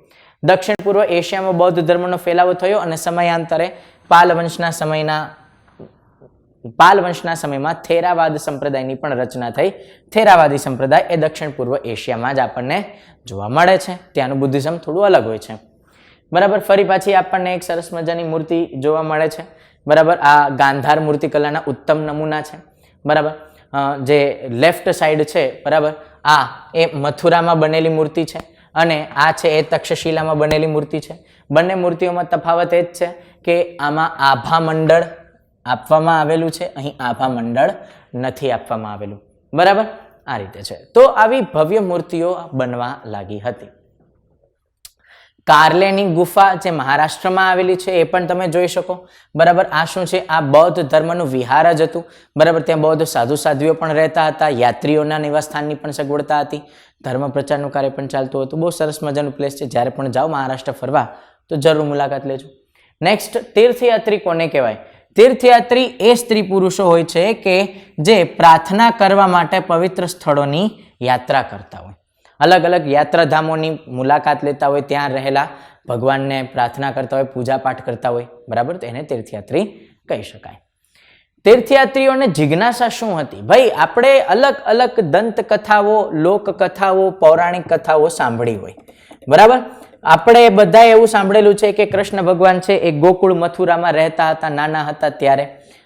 દક્ષિણ પૂર્વ એશિયામાં બૌદ્ધ ધર્મનો ફેલાવો થયો અને સમયાંતરે પાલ વંશના સમયમાં થેરાવાદ સંપ્રદાયની પણ રચના થઈ. થેરાવાદી સંપ્રદાય એ દક્ષિણ પૂર્વ એશિયામાં જ આપણને જોવા મળે છે. ત્યાંનું બુદ્ધિઝમ થોડું અલગ હોય છે, બરાબર. ફરી પાછી આપણને એક સરસ મજાની મૂર્તિ જોવા મળે છે, બરાબર. આ ગાંધાર મૂર્તિકલાના ઉત્તમ નમૂના છે, બરાબર. જે લેફ્ટ સાઈડ છે, બરાબર, આ એ મથુરામાં બનેલી મૂર્તિ છે અને આ છે એ તક્ષશિલામાં બનેલી મૂર્તિ છે. બંને મૂર્તિઓમાં તફાવત એ જ છે કે આમાં આભા મંડળ આપવામાં આવેલું છે, અહીં આભા મંડળ નથી આપવામાં આવેલું, બરાબર. આ રીતે છે. તો આવી ભવ્ય મૂર્તિઓ બનવા લાગી હતી. કાર્લેની ગુફા જે મહારાષ્ટ્રમાં આવેલી છે એ પણ તમે જોઈ શકો, બરાબર. આ શું છે? આ બૌદ્ધ ધર્મનું વિહાર જ હતું, બરાબર. ત્યાં બૌદ્ધ સાધુ સાધ્વીઓ પણ રહેતા હતા, યાત્રીઓના નિવાસસ્થાનની પણ સગવડતા હતી, ધર્મ પ્રચારનું કાર્ય પણ ચાલતું હતું. બહુ સરસ મજાનું પ્લેસ છે. જ્યારે પણ જાઓ મહારાષ્ટ્ર ફરવા તો જરૂર મુલાકાત લેજો. નેક્સ્ટ, તીર્થયાત્રી કોને કહેવાય? તીર્થયાત્રી એ સ્ત્રી પુરુષો હોય છે કે જે પ્રાર્થના કરવા માટે પવિત્ર સ્થળોની યાત્રા કરતા હોય અલગ અલગ યાત્રાધામોની મુલાકાત લેતા હોય, ત્યાં રહેલા ભગવાનને પ્રાર્થના કરતા હોય, પૂજા પાઠ કરતા હોય, બરાબર, તો એને તીર્થયાત્રી કહી શકાય. તીર્થયાત્રીઓને જિજ્ઞાસા શું હતી? ભાઈ આપણે અલગ અલગ દંતકથાઓ, લોકકથાઓ, પૌરાણિક કથાઓ સાંભળી હોય, બરાબર. આપણે બધા એવું સાંભળેલું છે કે કૃષ્ણ ભગવાન છે એ ગોકુળ મથુરામાં રહેતા હતા નાના હતા ત્યારે,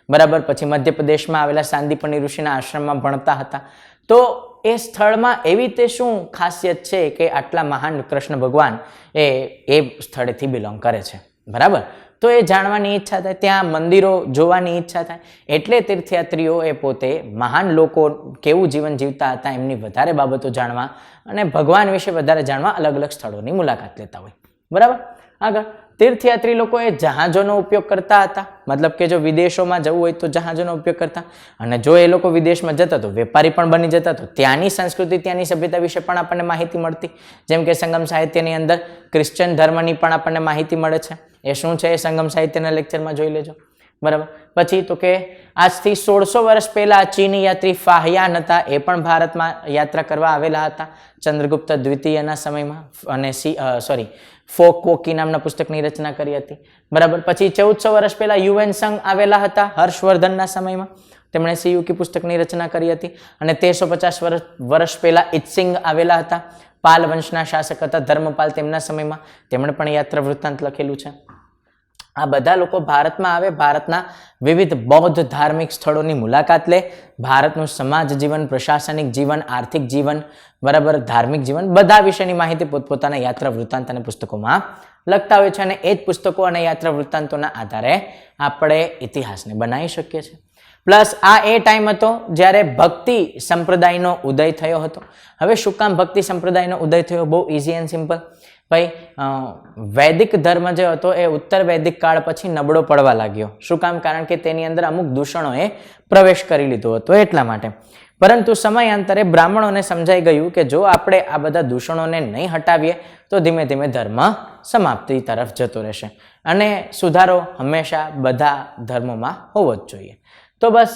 બરાબર. પછી મધ્યપ્રદેશમાં આવેલા સાંદીપની ઋષિના આશ્રમમાં ભણતા હતા. તો એ સ્થળમાં એવી તે શું ખાસિયત છે કે આટલા મહાન કૃષ્ણ ભગવાન એ સ્થળેથી બિલોંગ કરે છે, બરાબર. તો એ જાણવાની ઈચ્છા થાય, ત્યાં મંદિરો જોવાની ઈચ્છા થાય. એટલે તીર્થયાત્રીઓ એ પોતે મહાન લોકો કેવું જીવન જીવતા હતા એમની વધારે બાબતો જાણવા અને ભગવાન વિશે વધારે જાણવા અલગ અલગ સ્થળોની મુલાકાત લેતા હોય, બરાબર. આગળ તીર્થયાત્રી લોકો એ જહાજોનો ઉપયોગ કરતા હતા, મતલબ કે જો વિદેશોમાં જવું હોય તો જહાજોનો ઉપયોગ કરતા, અને જો એ લોકો વિદેશમાં જતા તો વેપારી પણ બની જતા. તો ત્યાંની સંસ્કૃતિ, ત્યાંની સભ્યતા વિશે પણ આપણને માહિતી મળતી. જેમ કે સંગમ સાહિત્યની અંદર ક્રિશ્ચન ધર્મની પણ આપણને માહિતી મળે છે. એ શું છે એ સંગમ સાહિત્યના લેક્ચરમાં જોઈ લેજો, બરાબર. પછી તો કે આજથી 1600 વર્ષ પહેલા ચીની યાત્રી ફાહિયાન હતા, એ પણ ભારતમાં યાત્રા કરવા આવેલા હતા ચંદ્રગુપ્ત દ્વિતીયના સમયમાં, અને ફોક કોકી નામના પુસ્તકની રચના કરી હતી, બરાબર. પછી 1400 વર્ષ પહેલા યુએન સંઘ આવેલા હતા હર્ષવર્ધનના સમયમાં, તેમણે સિયુકી પુસ્તકની રચના કરી હતી. અને 1350 વર્ષ પહેલા ઇત્સિંગ આવેલા હતા, પાલ વંશના શાસક હતા ધર્મપાલ, તેમના સમયમાં તેમણે પણ યાત્રા વૃત્તાંત લખેલું છે. આ બધા લોકો ભારતમાં આવે, ભારતના વિવિધ બૌદ્ધ ધાર્મિક સ્થળોની મુલાકાત લે, ભારતનું સમાજ જીવન, પ્રશાસનિક જીવન, આર્થિક જીવન, બરાબર, ધાર્મિક જીવન, બધા વિશેની માહિતી પોતપોતાના યાત્રા વૃત્તાંત અને પુસ્તકોમાં લખતા હોય છે. અને એ જ પુસ્તકો અને યાત્રા વૃત્તાંતોના આધારે આપણે ઇતિહાસને બનાવી શકીએ છીએ. પ્લસ આ એ ટાઈમ હતો જ્યારે ભક્તિ સંપ્રદાયનો ઉદય થયો હતો. હવે શું કામ ભક્તિ સંપ્રદાયનો ઉદય થયો? બહુ ઇઝી એન્ડ સિમ્પલ. ભાઈ વૈદિક ધર્મ જે હતો એ ઉત્તર વૈદિક કાળ પછી નબળો પડવા લાગ્યો. શું કામ? કારણ કે તેની અંદર અમુક દૂષણોએ પ્રવેશ કરી લીધો હતો, એટલા માટે. પરંતુ સમયાંતરે બ્રાહ્મણોને સમજાઈ ગયું કે જો આપણે આ બધા દૂષણોને નહીં હટાવીએ તો ધીમે ધીમે ધર્મ સમાપ્તિ તરફ જતો રહેશે, અને સુધારો હંમેશા બધા ધર્મોમાં હોવો જ જોઈએ. તો બસ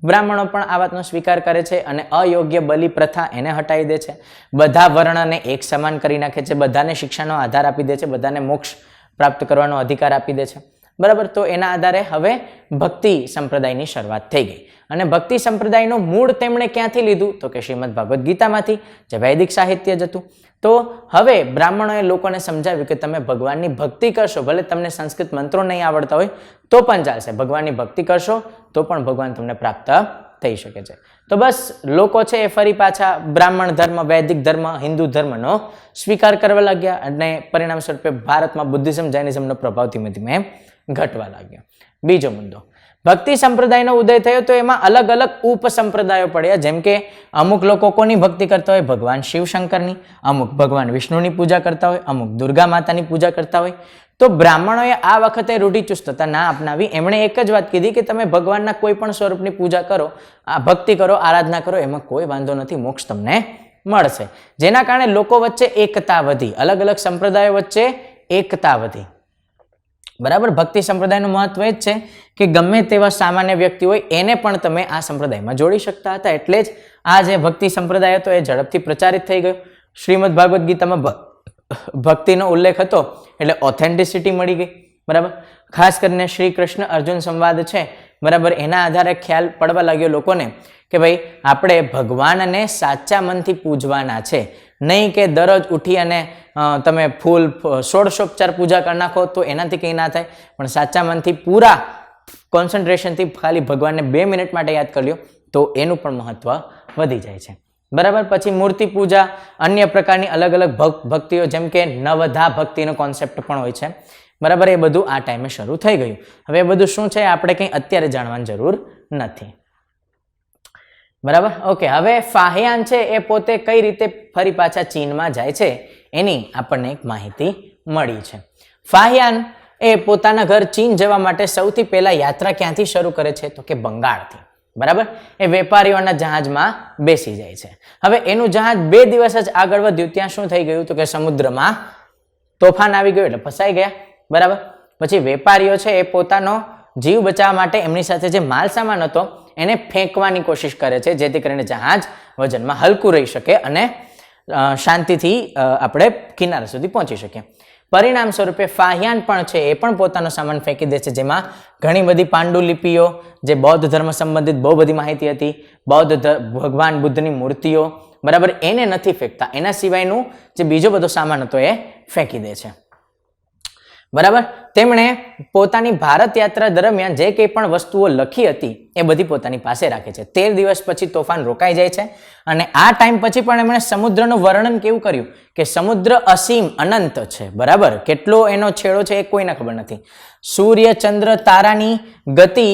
બ્રાહ્મણો પણ આ વાતનો સ્વીકાર કરે છે અને અયોગ્ય બલિ પ્રથા એને હટાવી દે છે. બધા વર્ણને એક સમાન કરી નાખે છે, બધાને શિક્ષાનો આધાર આપી દે છે, બધાને મોક્ષ પ્રાપ્ત કરવાનો અધિકાર આપી દે છે, બરાબર. તો એના આધારે હવે ભક્તિ સંપ્રદાયની શરૂઆત થઈ ગઈ. અને ભક્તિ સંપ્રદાયનું મૂળ તેમણે ક્યાંથી લીધું? તો કે શ્રીમદ ભાગવદ ગીતામાંથી, જે વૈદિક સાહિત્ય જ હતું. તો હવે બ્રાહ્મણોએ લોકોને સમજાવ્યું કે તમે ભગવાનની ભક્તિ કરશો, ભલે તમને સંસ્કૃત મંત્રો નહીં આવડતા હોય તો પણ ચાલશે, ભગવાનની ભક્તિ કરશો તો પણ ભગવાન તમને પ્રાપ્ત થઈ શકે છે. તો બસ લોકો છે એ ફરી પાછા બ્રાહ્મણ ધર્મ, વૈદિક ધર્મ, હિન્દુ ધર્મનો સ્વીકાર કરવા લાગ્યા, અને પરિણામ સ્વરૂપે ભારતમાં બુદ્ધિઝમ, જૈનિઝમનો પ્રભાવ ધીમે ધીમે ઘટવા લાગ્યો. બીજો મુદ્દો, ભક્તિ સંપ્રદાયનો ઉદય થયો તો એમાં અલગ અલગ ઉપસંપ્રદાયો પડ્યા. જેમ કે અમુક લોકો કોની ભક્તિ કરતા હોય? ભગવાન શિવશંકરની, અમુક ભગવાન વિષ્ણુની પૂજા કરતા હોય, અમુક દુર્ગા માતાની પૂજા કરતા હોય. તો બ્રાહ્મણોએ આ વખતે રૂઢિચુસ્તતા ના અપનાવી. એમણે એક જ વાત કીધી કે તમે ભગવાનના કોઈ પણ સ્વરૂપની પૂજા કરો, આ ભક્તિ કરો, આરાધના કરો, એમાં કોઈ વાંધો નથી, મોક્ષ તમને મળશે. જેના કારણે લોકો વચ્ચે એકતા વધી, અલગ અલગ સંપ્રદાયો વચ્ચે એકતા વધી, બરાબર. ભક્તિ સંપ્રદાયનું મહત્વ એ જ છે કે ગમે તેવા સામાન્ય વ્યક્તિ હોય એને પણ તમે આ સંપ્રદાયમાં જોડી શકતા હતા. એટલે જ આ જે ભક્તિ સંપ્રદાય હતો એ ઝડપથી પ્રચારિત થઈ ગયો. શ્રીમદ ભાગવદ ગીતામાં ભક્તિનો ઉલ્લેખ હતો એટલે ઓથેન્ટિસિટી મળી ગઈ, બરાબર. ખાસ કરીને શ્રી કૃષ્ણ અર્જુન સંવાદ છે, બરાબર, એના આધારે ખ્યાલ પડવા લાગ્યો લોકોને કે ભાઈ આપણે ભગવાનને સાચા મનથી પૂજવાના છે, નહીં કે દરરોજ ઉઠી અને તમે ફૂલ ષોડશોપચાર પૂજા કરી નાખો તો એનાથી કંઈ ના થાય, પણ સાચા મનથી પૂરા કોન્સન્ટ્રેશનથી ખાલી ભગવાનને 2 મિનિટ માટે યાદ કરી લો તો એનું પણ મહત્વ વધી જાય છે, બરાબર. પછી મૂર્તિ પૂજા, અન્ય પ્રકારની અલગ અલગ ભક્તિઓ, જેમ કે નવધા ભક્તિનો કોન્સેપ્ટ પણ હોય છે, બરાબર. એ બધું આ ટાઈમે શરૂ થઈ ગયું. હવે એ બધું શું છે આપણે કંઈ અત્યારે જાણવાની જરૂર નથી, બરાબર. ઓકે, હવે ફાહિયાન છે એ પોતે કઈ રીતે ફરી પાછા ચીનમાં જાય છે એની આપણને એક માહિતી મળી છે. ફાહિયાન એ પોતાના ઘર ચીન જવા માટે સૌથી પહેલા યાત્રા ક્યાંથી શરૂ કરે છે? તો કે બંગાળથી, બરાબર. એ વેપારીઓના જહાજમાં બેસી જાય છે. હવે એનું જહાજ 2 દિવસ જ આગળ વધ્યું, ત્યાં શું થઈ ગયું? તો કે સમુદ્રમાં તોફાન આવી ગયું, એટલે ફસાઈ ગયા, બરાબર. પછી વેપારીઓ છે એ પોતાનો જીવ બચાવવા માટે એમની સાથે જે માલ સામાન હતો એને ફેંકવાની કોશિશ કરે છે, જેથી કરીને જહાજ વજનમાં હલકું રહી શકે અને શાંતિથી આપણે કિનારા સુધી પહોંચી શકીએ. પરિણામ સ્વરૂપે ફાહિયાન પણ છે એ પણ પોતાનો સામાન ફેંકી દે છે, જેમાં ઘણી બધી પાંડુલિપિઓ, જે બૌદ્ધ ધર્મ સંબંધિત બહુ બધી માહિતી હતી, ભગવાન બુદ્ધની મૂર્તિઓ, બરાબર, એને નથી ફેંકતા. એના સિવાયનું જે બીજો બધો સામાન હતો એ ફેંકી દે છે. બરાબર. તેમણે પોતાની ભારત યાત્રા દરમિયાન જે કંઈ પણ વસ્તુઓ લખી હતી એ બધી પોતાની પાસે રાખે છે. 13 દિવસ પછી તોફાન રોકાઈ જાય છે અને આ ટાઈમ પછી પણ એમણે સમુદ્રનું વર્ણન કેવું કર્યું કે સમુદ્ર અસીમ અનંત છે. બરાબર, કેટલો એનો છેડો છે એ કોઈને ખબર નથી. સૂર્ય, ચંદ્ર, તારાની ગતિ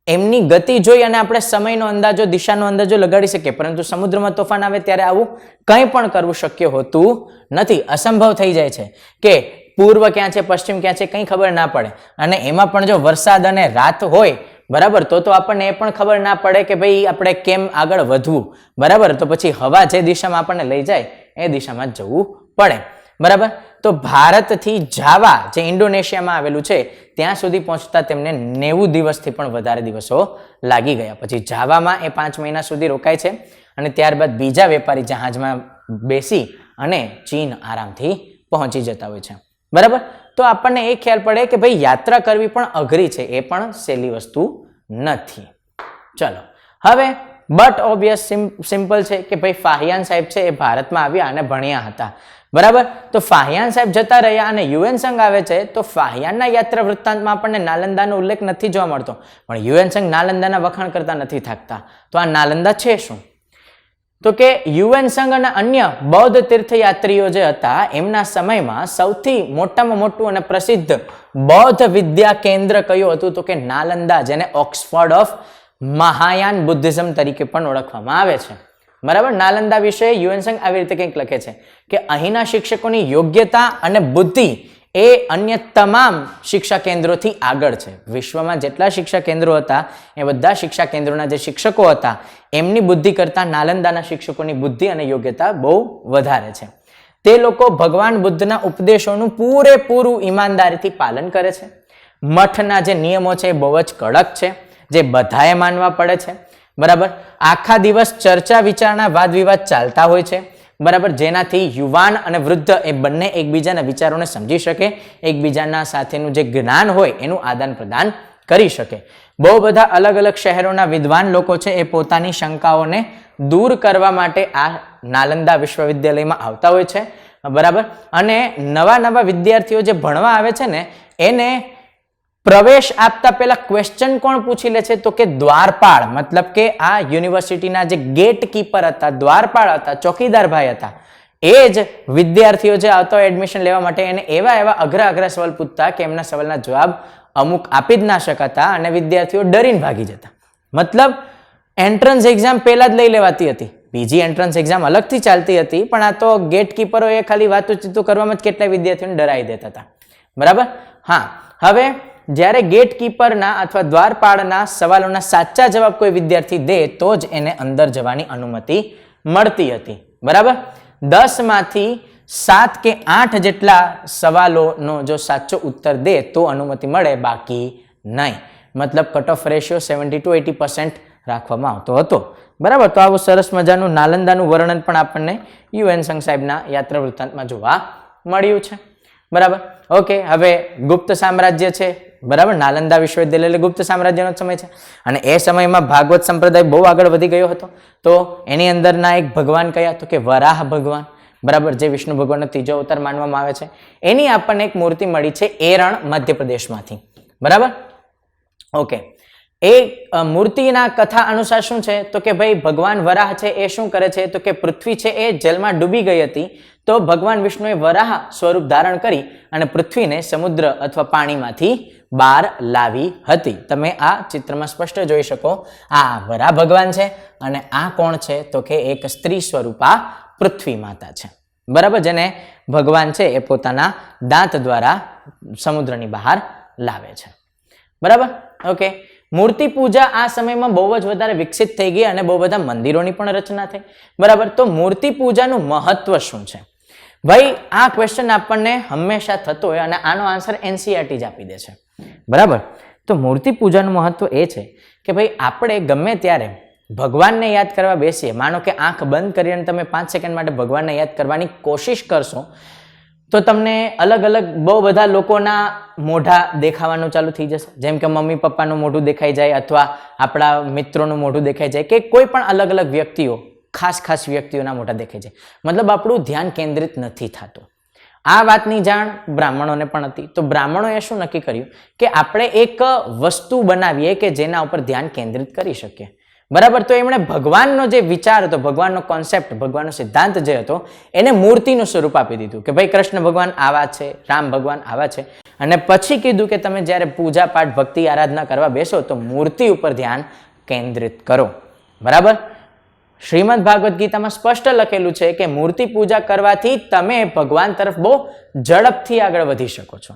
એમની ગતિ જોઈ અને આપણે સમયનો અંદાજો, દિશાનો અંદાજો લગાડી શકીએ, પરંતુ સમુદ્રમાં તોફાન આવે ત્યારે આવું કંઈ પણ કરવું શક્ય હોતું નથી. અસંભવ થઈ જાય છે કે પૂર્વ ક્યાં છે, પશ્ચિમ ક્યાં છે, કંઈ ખબર ના પડે. અને એમાં પણ જો વરસાદ અને રાત હોય, બરાબર, તો આપણને એ પણ ખબર ના પડે કે ભાઈ આપણે કેમ આગળ વધવું. બરાબર, તો પછી હવા જે દિશામાં આપણને લઈ જાય એ દિશામાં જ જવું પડે. બરાબર. તો ભારતથી જાવા, જે ઇન્ડોનેશિયામાં આવેલું છે, ત્યાં સુધી પહોંચતા તેમને 90 દિવસથી પણ વધારે દિવસો લાગી ગયા. પછી જાવામાં એ 5 મહિના સુધી રોકાય છે અને ત્યારબાદ બીજા વેપારી જહાજમાં બેસી અને ચીન આરામથી પહોંચી જતા હોય છે. બરાબર. તો આપણને એ ખ્યાલ પડે કે ભાઈ યાત્રા કરવી પણ અઘરી છે, એ પણ સહેલી વસ્તુ નથી. ચલો, હવે બટ ઓબ્વિયસ સિમ્પલ છે કે ભાઈ ફાહિયાન સાહેબ છે એ ભારતમાં આવ્યા અને ભણ્યા હતા. બરાબર. તો ફાહિયાન સાહેબ જતા રહ્યા અને યુએન સંઘ આવે છે, તો ફાહિયાનના યાત્રા વૃત્તાંતમાં આપણને નાલંદાનો ઉલ્લેખ નથી જોવા મળતો, પણ યુએન સંઘ નાલંદાના વખાણ કરતા નથી થાકતા. તો આ નાલંદા છે શું? તો કે યુએન સંઘ અને અન્ય બૌદ્ધ તીર્થયાત્રીઓ જે હતા એમના સમયમાં સૌથી મોટામાં મોટું અને પ્રસિદ્ધ બૌદ્ધ વિદ્યા કેન્દ્ર કયું હતું? તો કે નાલંદા, જેને ઓક્સફર્ડ ઓફ મહાયાન બુદ્ધિઝમ તરીકે પણ ઓળખવામાં આવે છે. બરાબર. નાલંદા વિશે યુએન સંઘ આવી રીતે કંઈક લખે છે કે અહીંના શિક્ષકોની યોગ્યતા અને બુદ્ધિ એ અન્ય તમામ શિક્ષા કેન્દ્રોથી આગળ છે. વિશ્વમાં જેટલા શિક્ષા કેન્દ્રો હતા એ બધા શિક્ષા કેન્દ્રોના જે શિક્ષકો હતા એમની બુદ્ધિ કરતાં નાલંદાના શિક્ષકોની બુદ્ધિ અને યોગ્યતા બહુ વધારે છે. તે લોકો ભગવાન બુદ્ધના ઉપદેશોનું પૂરેપૂરું ઈમાનદારીથી પાલન કરે છે. મઠના જે નિયમો છે એ બહુ જ કડક છે, જે બધાએ માનવા પડે છે. બરાબર. આખા દિવસ ચર્ચા વિચારણા, વાદ વિવાદ ચાલતા હોય છે. બરાબર, જેનાથી યુવાન અને વૃદ્ધ એ બંને એકબીજાના વિચારોને સમજી શકે, એકબીજાના સાથેનું જે જ્ઞાન હોય એનું આદાન પ્રદાન કરી શકે. બહુ બધા અલગ અલગ શહેરોના વિદ્વાન લોકો છે એ પોતાની શંકાઓને દૂર કરવા માટે આ નાલંદા વિશ્વવિદ્યાલયમાં આવતા હોય છે. બરાબર. અને નવા વિદ્યાર્થીઓ જે ભણવા આવે છે ને એને પ્રવેશ આપતા પહેલા ક્વેશ્ચન કોણ પૂછી લે છે? તો કે દ્વારપાળ, મતલબ કે આ યુનિવર્સિટીના જે ગેટ કીપર હતા, દ્વારપાળ હતા, ચોકીદાર ભાઈ હતા, એ જ વિદ્યાર્થીઓ જે આવતા હોય એડમિશન લેવા માટે એને એવા અઘરા સવાલ પૂછતા કે એમના સવાલના જવાબ અમુક આપી જ ના શકાતા અને વિદ્યાર્થીઓ ડરીને ભાગી જતા. મતલબ એન્ટ્રન્સ એક્ઝામ પહેલા જ લઈ લેવાતી હતી, બીજી એન્ટ્રન્સ એક્ઝામ અલગથી ચાલતી હતી, પણ આ તો ગેટ કીપરોએ ખાલી વાતચીતો કરવામાં જ કેટલાય વિદ્યાર્થીઓને ડરાવી દેતા હતા. બરાબર. હા, હવે જ્યારે ગેટ કીપરના અથવા દ્વારપાળના સવાલોના સાચા જવાબ કોઈ વિદ્યાર્થી દે તો જ એને અંદર જવાની અનુમતિ મળતી હતી. બરાબર. 10 માંથી 7 કે 8 જેટલા સવાલોનો જો સાચો ઉત્તર દે તો અનુમતિ મળે, બાકી નહીં. મતલબ કટ ઓફ રેશિયો 70 to 80% રાખવામાં આવતો હતો. બરાબર. તો આવું સરસ મજાનું નાલંદાનું વર્ણન પણ આપણને યુએન સંઘ સાહેબના યાત્રા વૃત્તાંતમાં જોવા મળ્યું છે. બરાબર. ઓકે, હવે ગુપ્ત સામ્રાજ્ય છે. બરાબર. નાલંદા વિશ્વવિદ્યાલય એટલે ગુપ્ત સામ્રાજ્યનો સમય છે અને એ સમયમાં ભાગવત સંપ્રદાય બહુ આગળ વધી ગયો હતો. તો એની અંદરના એક ભગવાન કયા? તો કે વરાહ ભગવાન. બરાબર, જે વિષ્ણુ ભગવાનનો ત્રીજો અવતાર માનવામાં આવે છે. એની આપણને એક મૂર્તિ મળી છે એરણ, મધ્યપ્રદેશમાંથી. બરાબર. ઓકે, એ મૂર્તિના કથા અનુસાર શું છે? તો કે ભાઈ ભગવાન વરાહ છે એ શું કરે છે? તો કે પૃથ્વી છે એ જલમાં ડૂબી ગઈ હતી, તો ભગવાન વિષ્ણુએ વરાહ સ્વરૂપ ધારણ કરી અને પૃથ્વીને સમુદ્ર અથવા પાણીમાંથી બહાર લાવી હતી. તમે આ ચિત્રમાં સ્પષ્ટ જોઈ શકો. આ વરાહ ભગવાન છે અને આ કોણ છે? તો કે એક સ્ત્રી સ્વરૂપા પૃથ્વી માતા છે. બરાબર, જેને ભગવાન છે એ પોતાના દાંત દ્વારા સમુદ્રની બહાર લાવે છે. બરાબર. ઓકે, મૂર્તિ પૂજા આ સમયમાં બહુ જ વધારે વિકસિત થઈ ગઈ અને બહુ બધા મંદિરોની પણ રચના થઈ. બરાબર. તો મૂર્તિ પૂજાનું મહત્વ શું છે? ભાઈ આ ક્વેશ્ચન આપણને હંમેશા થતો હોય અને આનો આન્સર એનસીઈઆરટી જ આપી દે છે. બરાબર. તો મૂર્તિ પૂજાનું મહત્વ એ છે કે ભાઈ આપણે ગમે ત્યારે ભગવાનને યાદ કરવા બેસીએ, માનો કે આંખ બંધ કરીને તમે 5 સેકન્ડ માટે ભગવાનને યાદ કરવાની કોશિશ કરશો તો તમને અલગ અલગ બહુ બધા લોકોના મોઢા દેખાવાનું ચાલુ થઈ જશે. જેમ કે મમ્મી પપ્પાનું મોઢું દેખાઈ જાય, અથવા આપણા મિત્રોનું મોઢું દેખાઈ જાય, કે કોઈ પણ અલગ અલગ વ્યક્તિઓ, ખાસ વ્યક્તિઓના મોઢા દેખાઈ જાય. મતલબ આપણું ધ્યાન કેન્દ્રિત નથી થતું. આ વાતની જાણ બ્રાહ્મણોને પણ હતી. તો બ્રાહ્મણોએ શું નક્કી કર્યું કે આપણે એક વસ્તુ બનાવીએ કે જેના ઉપર ધ્યાન કેન્દ્રિત કરી શકીએ. બરાબર. તો એમણે ભગવાનનો જે વિચાર હતો, ભગવાનનો કોન્સેપ્ટ, ભગવાનનો સિદ્ધાંત જે હતો એને મૂર્તિનું સ્વરૂપ આપી દીધું કે ભાઈ કૃષ્ણ ભગવાન આવા છે, રામ ભગવાન આવા છે. અને પછી કીધું કે તમે જ્યારે પૂજા પાઠ ભક્તિ આરાધના કરવા બેસો તો મૂર્તિ ઉપર ધ્યાન કેન્દ્રિત કરો. બરાબર. શ્રીમદ ભાગવત ગીતામાં સ્પષ્ટ લખેલું છે કે મૂર્તિ પૂજા કરવાથી તમે ભગવાન તરફ બહુ ઝડપથી આગળ વધી શકો છો.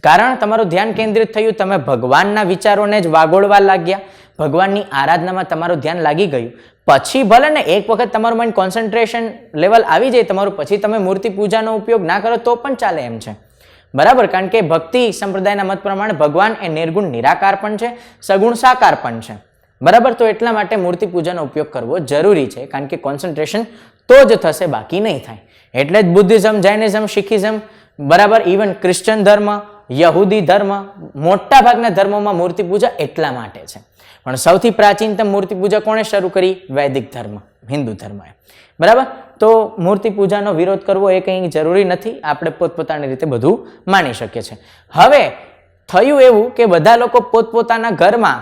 કારણ તમારું ધ્યાન કેન્દ્રિત થયું, તમે ભગવાનના વિચારોને જ વાગોળવા લાગ્યા, ભગવાનની આરાધનામાં તમારું ધ્યાન લાગી ગયું. પછી ભલે ને એક વખત તમારું માઇન્ડ કોન્સન્ટ્રેશન લેવલ આવી જાય તમારું, પછી તમે મૂર્તિ પૂજાનો ઉપયોગ ના કરો તો પણ ચાલે એમ છે. બરાબર. કારણ કે ભક્તિ સંપ્રદાયના મત પ્રમાણે ભગવાન એ નિર્ગુણ નિરાકાર પણ છે, સગુણ સાકાર પણ છે. બરાબર. તો એટલા માટે મૂર્તિ પૂજાનો ઉપયોગ કરવો જરૂરી છે, કારણ કે કોન્સન્ટ્રેશન તો જ થશે, બાકી નહીં થાય. એટલે જ બુદ્ધિઝમ, જૈનિઝમ, શીખિઝમ, બરાબર, ઇવન ક્રિશ્ચન ધર્મ, યહૂદી ધર્મ, મોટા ભાગના ધર્મોમાં મૂર્તિ પૂજા એટલા માટે છે. પણ સૌથી પ્રાચીનતમ મૂર્તિ પૂજા કોણે શરૂ કરી? વૈદિક ધર્મ, હિન્દુ ધર્મએ. બરાબર. તો મૂર્તિ પૂજાનો વિરોધ કરવો એ કંઈ જરૂરી નથી, આપણે પોતપોતાની રીતે બધું માની શકીએ છીએ. હવે થયું એવું કે બધા લોકો પોતપોતાના ઘરમાં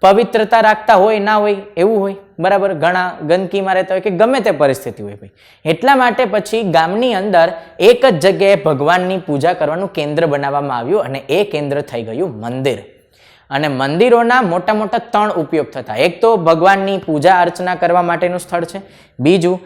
પવિત્રતા રાખતા હોય ના હોય એવું હોય. બરાબર. ઘણા ગંદકીમાં રહેતા હોય કે ગમે તે પરિસ્થિતિ હોય ભાઈ. એટલા માટે પછી ગામની અંદર એક જ જગ્યાએ ભગવાનની પૂજા કરવાનું કેન્દ્ર બનાવવામાં આવ્યું અને એ કેન્દ્ર થઈ ગયું મંદિર. અને મંદિરોના મોટા મોટા 3 ઉપયોગ થતા. એક તો ભગવાનની પૂજા અર્ચના કરવા માટેનું સ્થળ છે. બીજું,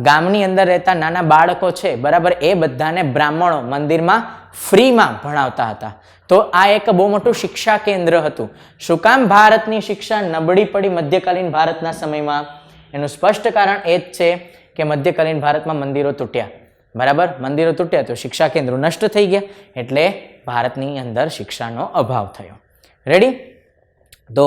ગામની અંદર રહેતા નાના બાળકો છે, બરાબર, એ બધાને બ્રાહ્મણો મંદિરમાં ફ્રીમાં ભણાવતા હતા. તો આ એક બહુ મોટું શિક્ષા કેન્દ્ર હતું. શું કામ ભારતની શિક્ષા નબળી પડી મધ્યકાલીન ભારતના સમયમાં? એનું સ્પષ્ટ કારણ એ જ છે કે મધ્યકાલીન ભારતમાં મંદિરો તૂટ્યા. બરાબર. મંદિરો તૂટ્યા તો શિક્ષા કેન્દ્રો નષ્ટ થઈ ગયા, એટલે ભારતની અંદર શિક્ષાનો અભાવ થયો. રેડી. તો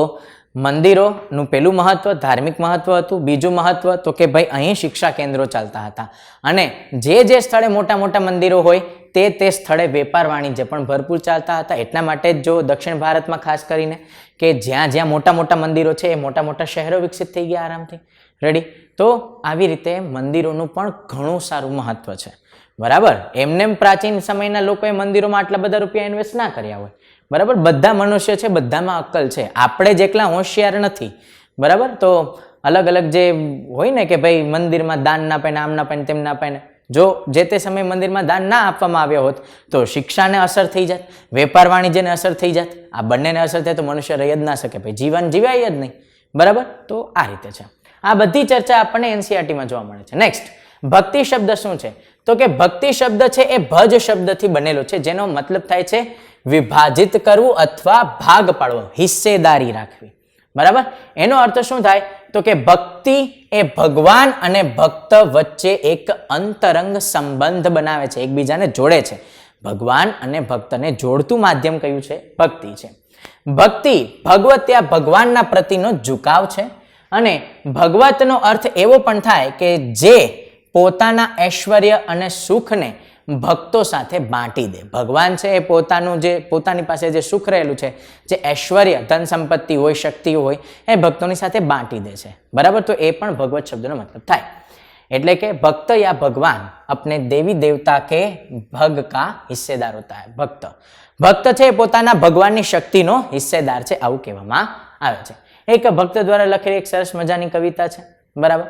મંદિરોનું પેલું મહત્વ ધાર્મિક મહત્વ હતું. બીજું મહત્વ તો કે ભાઈ અહીં શિક્ષા કેન્દ્રો ચાલતા હતા, અને જે સ્થળે મોટા મોટા મંદિરો હોય તે સ્થળે વેપાર વાણિજ્ય પણ ભરપૂર ચાલતા હતા. એટલા માટે જ જો દક્ષિણ ભારતમાં ખાસ કરીને કે જ્યાં જ્યાં મોટા મોટા મંદિરો છે એ મોટા મોટા શહેરો વિકસિત થઈ ગયા આરામથી. રેડી. તો આવી રીતે મંદિરોનું પણ ઘણું સારું મહત્વ છે. બરાબર. એમને પ્રાચીન સમયના લોકોએ મંદિરોમાં આટલા બધા રૂપિયા ઇન્વેસ્ટ ના કર્યા હોય. બરાબર. બધા મનુષ્ય છે, બધામાં અક્કલ છે, આપણે જ એકલા હોશિયાર નથી. બરાબર. તો અલગ અલગ જે હોય ને કે ભાઈ મંદિરમાં દાન ના પાય, આમ ના પાય, તેમ ના પાય, જો જે તે સમયે મંદિરમાં દાન ના આપવામાં આવ્યા હોત તો શિક્ષાને અસર થઈ જાત, વેપાર વાણિજ્યને અસર થઈ જાત. આ બંનેને અસર થાય તો મનુષ્ય રહી જ ના શકે, ભાઈ જીવન જીવાય જ નહીં. બરાબર. તો આ રીતે છે. આ બધી ચર્ચા આપણને એનસીઈઆરટીમાં જોવા મળે છે. નેક્સ્ટ, ભક્તિ શબ્દ શું છે? તો કે ભક્તિ શબ્દ છે એ ભજ શબ્દથી બનેલો છે, જેનો મતલબ થાય છે વિભાજિત કરવું અથવા ભાગ પાડવો, હિસ્સેદારી રાખવી. બરાબર. એનો અર્થ શું થાય? તો કે ભક્તિ એ ભગવાન અને ભક્ત વચ્ચે એક અંતરંગ સંબંધ બનાવે છે, એકબીજાને જોડે છે. ભગવાન અને ભક્તને જોડતું માધ્યમ કયું છે? ભક્તિ છે. ભક્તિ ભગવત્યા ભગવાનના પ્રતિનો ઝુકાવ છે. અને ભગવતનો અર્થ એવો પણ થાય કે જે પોતાના ઐશ્વર્ય અને સુખને ભક્તો સાથે બાંટી દે. ભગવાન છે એ પોતાની પાસે જે સુખ રહેલું છે, જે ઐશ્વર્ય, ધન સંપત્તિ હોય, શક્તિઓ હોય, એ ભક્તોની સાથે બાંટી દે છે. બરાબર. તો એ પણ ભગવત શબ્દનો મતલબ થાય. એટલે કે ભક્ત યા ભગવાન अपने देवी देवता के भग का हिस्सेदार होता है. ભક્ત છે એ પોતાના ભગવાનની શક્તિનો હિસ્સેદાર છે, આવું કહેવામાં આવે છે. એક ભક્ત દ્વારા લખેલી એક સરસ મજાની કવિતા છે. બરાબર.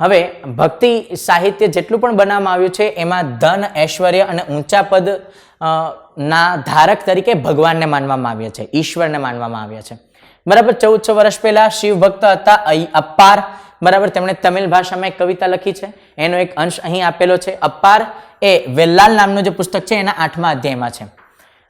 હવે ભક્તિ સાહિત્ય જેટલું પણ બનાવવામાં આવ્યું છે એમાં ધન, ઐશ્વર્ય અને ઊંચા પદ ના ધારક તરીકે ભગવાનને માનવામાં આવ્યા છે, ઈશ્વરને માનવામાં આવ્યા છે. બરાબર. 1400 વર્ષ પહેલા શિવ ભક્ત હતા અપ્પાર. બરાબર. તેમણે તમિલ ભાષામાં એક કવિતા લખી છે, એનો એક અંશ અહીં આપેલો છે. અપ્પાર એ વેલ્લાલ નામનું જે પુસ્તક છે એના 8મા અધ્યાયમાં છે.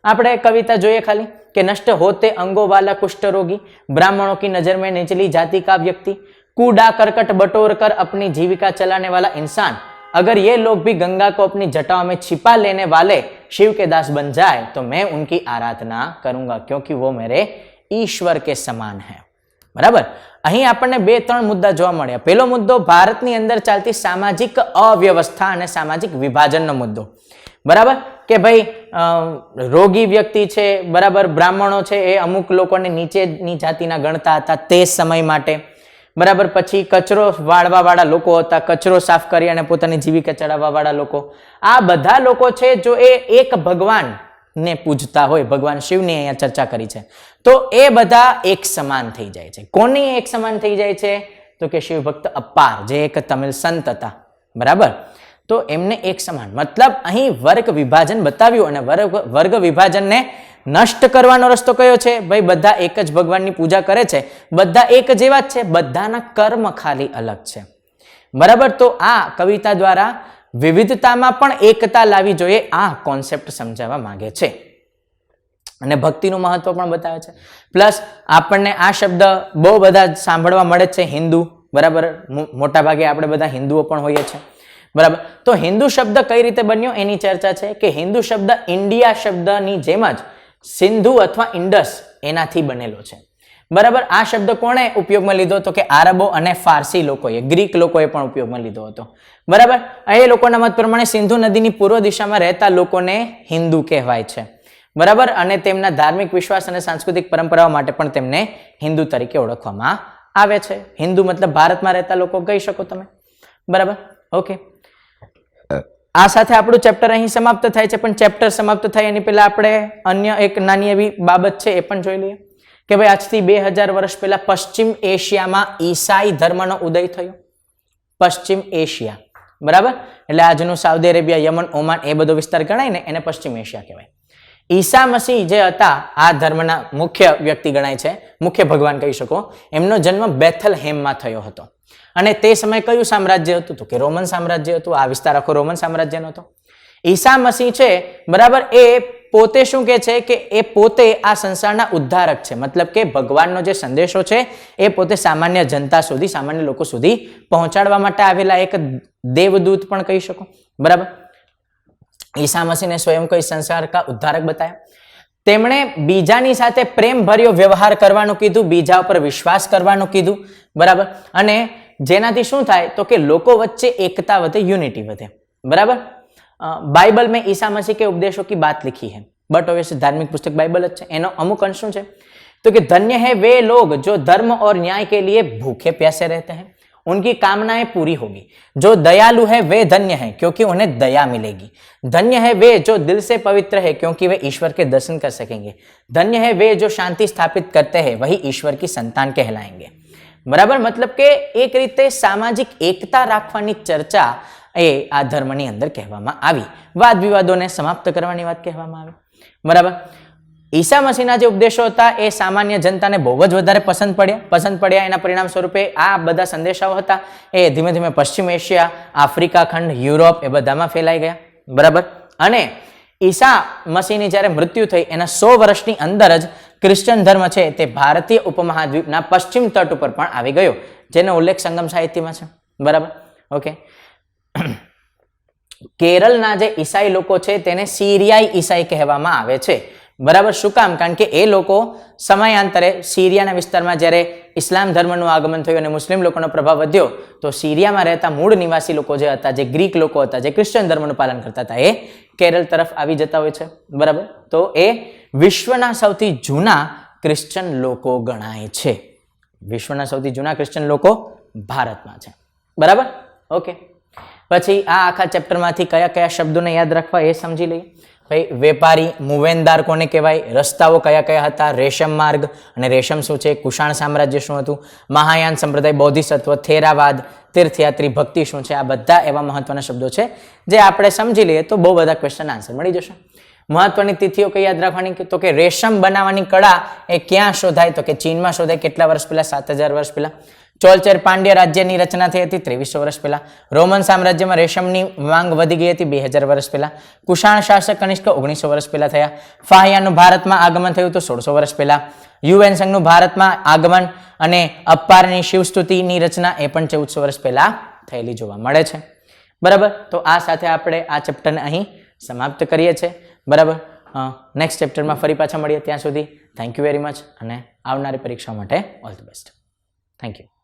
આપણે કવિતા જોઈએ ખાલી કે नष्ट होते अंगों वाला कुष्ठ रोगी, ब्राह्मणों की नजर में निचली जाति का व्यक्ति, कूड़ा करकट बटोर कर अपनी जीविका चलाने वाला इंसान, अगर ये लोग भी गंगा को अपनी जटाओं में छिपा लेने वाले शिव के दास बन जाए तो मैं उनकी आराधना करूंगा क्योंकि वो मेरे ईश्वर के समान है. બરાબર. અહીં આપણને 2-3 મુદ્દા જોવા મળ્યા. પહેલો મુદ્દો ભારતની અંદર ચાલતી સામાજિક અવ્યવસ્થા અને સામાજિક વિભાજનનો મુદ્દો. બરાબર, કે ભાઈ રોગી વ્યક્તિ છે, બરાબર, બ્રાહ્મણો છે, એ અમુક લોકોને નીચેની જાતિના ગણતા હતા તે સમય માટે. બરાબર, પછી કચરો વાળવા વાળા લોકો હતા, કચરો સાફ કરી અને પોતાની જીવિકા ચડાવવા વાળા લોકો. આ બધા લોકો છે જો એ એક ભગવાન ને પૂજતા હોય, ભગવાન શિવની અહીંયા ચર્ચા કરી છે, તો એ બધા એક સમાન થઈ જાય છે. કોની એક સમાન થઈ જાય છે? તો કે શિવ ભક્ત અપ્પાર, જે એક તમિલ સંત હતા. બરાબર, તો એમને એક સમાન, મતલબ અહીં વર્ગ વિભાજન બતાવ્યું અને વર્ગ વિભાજનને નષ્ટ કરવાનો રસ્તો કયો છે? ભાઈ બધા એક જ ભગવાનની પૂજા કરે છે, બધા એક જેવા જ છે, બધાના કર્મ ખાલી અલગ છે. બરાબર, તો આ કવિતા દ્વારા વિવિધતામાં પણ એકતા લાવી જોઈએ, આ કોન્સેપ્ટ સમજાવવા માંગે છે અને ભક્તિનું મહત્વ પણ બતાવે છે. પ્લસ આપણને આ શબ્દ બહુ બધા સાંભળવા મળે છે, હિન્દુ. બરાબર, મોટા ભાગે આપણે બધા હિન્દુઓ પણ હોઈએ છીએ. બરાબર, તો હિન્દુ શબ્દ કઈ રીતે બન્યો એની ચર્ચા છે કે હિન્દુ શબ્દ ઇન્ડિયા શબ્દની જેમ જ સિંધુ અથવા ઇન્ડસ એનાથી બનેલો છે. બરાબર, આ શબ્દ કોણે ઉપયોગમાં લીધો? તો કે આરબો અને ફારસી લોકોએ, ગ્રીક લોકોએ પણ ઉપયોગમાં લીધો હતો. બરાબર, એ લોકોના મત પ્રમાણે સિંધુ નદીની પૂર્વ દિશામાં રહેતા લોકોને હિન્દુ કહેવાય છે. બરાબર, અને તેમના ધાર્મિક વિશ્વાસ અને સાંસ્કૃતિક પરંપરાઓ માટે પણ તેમને હિન્દુ તરીકે ઓળખવામાં આવે છે. હિન્દુ મતલબ ભારતમાં રહેતા લોકો કહી શકો તમે. બરાબર, ઓકે. આ સાથે આપણું ચેપ્ટર અહીં સમાપ્ત થાય છે, પણ ચેપ્ટર સમાપ્ત થાય એની પહેલા આપણે અન્ય એક નાની એવી બાબત છે એ પણ જોઈ લઈએ કે ભાઈ આજથી 2000 વર્ષ પહેલા પશ્ચિમ એશિયામાં ઈસાઈ ધર્મનો ઉદય થયો. પશ્ચિમ એશિયા, બરાબર, એટલે આજનું સાઉદી અરેબિયા, યમન, ઓમાન એ બધો વિસ્તાર ગણાય ને, એને પશ્ચિમ એશિયા કહેવાય. ઈસા મસીહ જે હતા આ ધર્મના મુખ્ય વ્યક્તિ ગણાય છે, મુખ્ય ભગવાન કહી શકો. એમનો જન્મ બેથલહેમમાં થયો હતો. અને તે સમયે કયું સામ્રાજ્ય હતું? તો કે રોમન સામ્રાજ્ય હતું. આ વિસ્તાર આખો રોમન સામ્રાજ્યનો હતો. ઈસા મસીહ છે, બરાબર, એ પોતે શું કહે છે કે એ પોતે આ સંસારના ઉદ્ધારક છે. મતલબ કે ભગવાનનો જે સંદેશો છે એ પોતે સામાન્ય જનતા સુધી, સામાન્ય લોકો સુધી પહોંચાડવા માટે આવેલા એક દેવદૂત પણ કહી શકો. બરાબર, ઈસા મસીહને સ્વયં કોઈ સંસાર કા ઉદ્ધારક બતાવ્યા. તેમણે બીજાની સાથે પ્રેમ ભર્યો વ્યવહાર કરવાનું કીધું, બીજા ઉપર વિશ્વાસ કરવાનું કીધું. બરાબર, અને જેનાથી શું થાય તો કે લોકો વચ્ચે એકતા વધે, यूनिटी વધે. बराबर, बाइबल में ईसा मसीह के उपदेशों की बात लिखी है, बट ऑब्वियसली धार्मिक पुस्तक बाइबल જ છે. એનો અમુક અંશ શું છે તો કે धन्य है वे लोग जो धर्म और न्याय के लिए भूखे प्यासे रहते हैं, उनकी कामनाएं पूरी होगी. जो दयालु है वे धन्य है क्योंकि उन्हें दया मिलेगी. धन्य है वे जो दिल से पवित्र है क्योंकि वे ईश्वर के दर्शन कर सकेंगे. धन्य है वे जो शांति स्थापित करते हैं वही ईश्वर की संतान कहलाएंगे. बराबर, मतलब के एक रीते सामाजिक एकता राखवानी चर्चा ए आ धर्मनी अंदर कहेवामां आवी. वाद विवादोने समाप्त करवानी वात कहेवामां आवी. बराबर, ईसा मसीहना जे उपदेशो हता ए सामान्य जनताने बहु ज वधारे पसंद पड्या. एना परिणाम स्वरूपे आ बधा संदेशाओ हता ए धीमे धीमे पश्चिम एशिया, आफ्रिका खंड, यूरोप ए बधामां फैलाई गया. बराबर, अने ईसा मसीहनी ज्यारे मृत्यु थई एना 100 वर्षनी अंदर ज क्रिश्चियन धर्म छे ते भारतीय उपमहाद्वीपना पश्चिम तट पर पण आवी गयो, जेनो उल्लेख संगम साहित्यमां छे. बराबर, ओके. केरलना जे ईसाई लोको छे तेने सीरियाई ईसाई कहेवामां आवे छे. बराबर, शुं काम? कारण के ए लोको समयांतरे सीरियाना विस्तारमां ज्यारे इस्लाम धर्मनुं आगमन थयुं अने मुस्लिम लोकोनो प्रभाव वध्यो तो सीरियामां रहता मूळ निवासी लोको जे हता, जे ग्रीक लोको हता, जे क्रिश्चियन धर्मनुं पालन करता हता, ए केरल तरफ आवी जता होय छे. बराबर, तो ए विश्वना सौथी जूना क्रिश्चियन लोको गणाय छे. विश्वना सौथी जूना क्रिश्चियन लोको भारतमां छे. बराबर, ओके. पछी आ आखा चेप्टरमांथी कया कया शब्दोने याद राखवा ए समजी लईए. भाई वेपारी, मुवेनदार कोने कहेवाय, रस्ताओ कया कया हता, रेशम मार्ग अने रेशम शुं छे, कुषाण साम्राज्य शुं हतुं, महायान संप्रदाय, बोधिसत्व, थेरावाद, तीर्थयात्री, भक्ति शुं छे, आ बधा एवा महत्वना शब्दो छे जे आपणे समजी लईए तो बहु बधा क्वेश्चन आंसर मळी जशे. महत्वनी तिथिओ कई याद राखवानी तो के रेशम बनाववानी कला ए क्यां शोधाय तो के चीनमां शोधाय. केटला वर्ष पहेला? 7000 वर्ष पहेला. चोलचेर पांड्य राज्यनी रचना थई हती 2300 वर्ष पहेला. रोमन साम्राज्यमां रेशमनी मांग वधी गई हती 2000 वर्ष पहेला. कुषाण शासक कनिष्क 1900 वर्ष पहेला थया. फाहियानुं भारतमां आगमन थयुं तो 1600 वर्ष पहेला. UN संघनुं भारतमां आगमन अने अप्पारनी शिवस्तुतिनी रचना ए पण 1400 वर्ष पहेला थयेली जोवा मळे छे. बराबर, तो आ साथे आपणे आ चेप्टरने અહીં समाप्त करीए छे. बराबर, नेक्स्ट चेप्टर में फरी पाछा मळीए. त्यां सुधी थैंक यू वेरी मच अने आवनारी परीक्षा माटे ऑल ध बेस्ट. Thank you.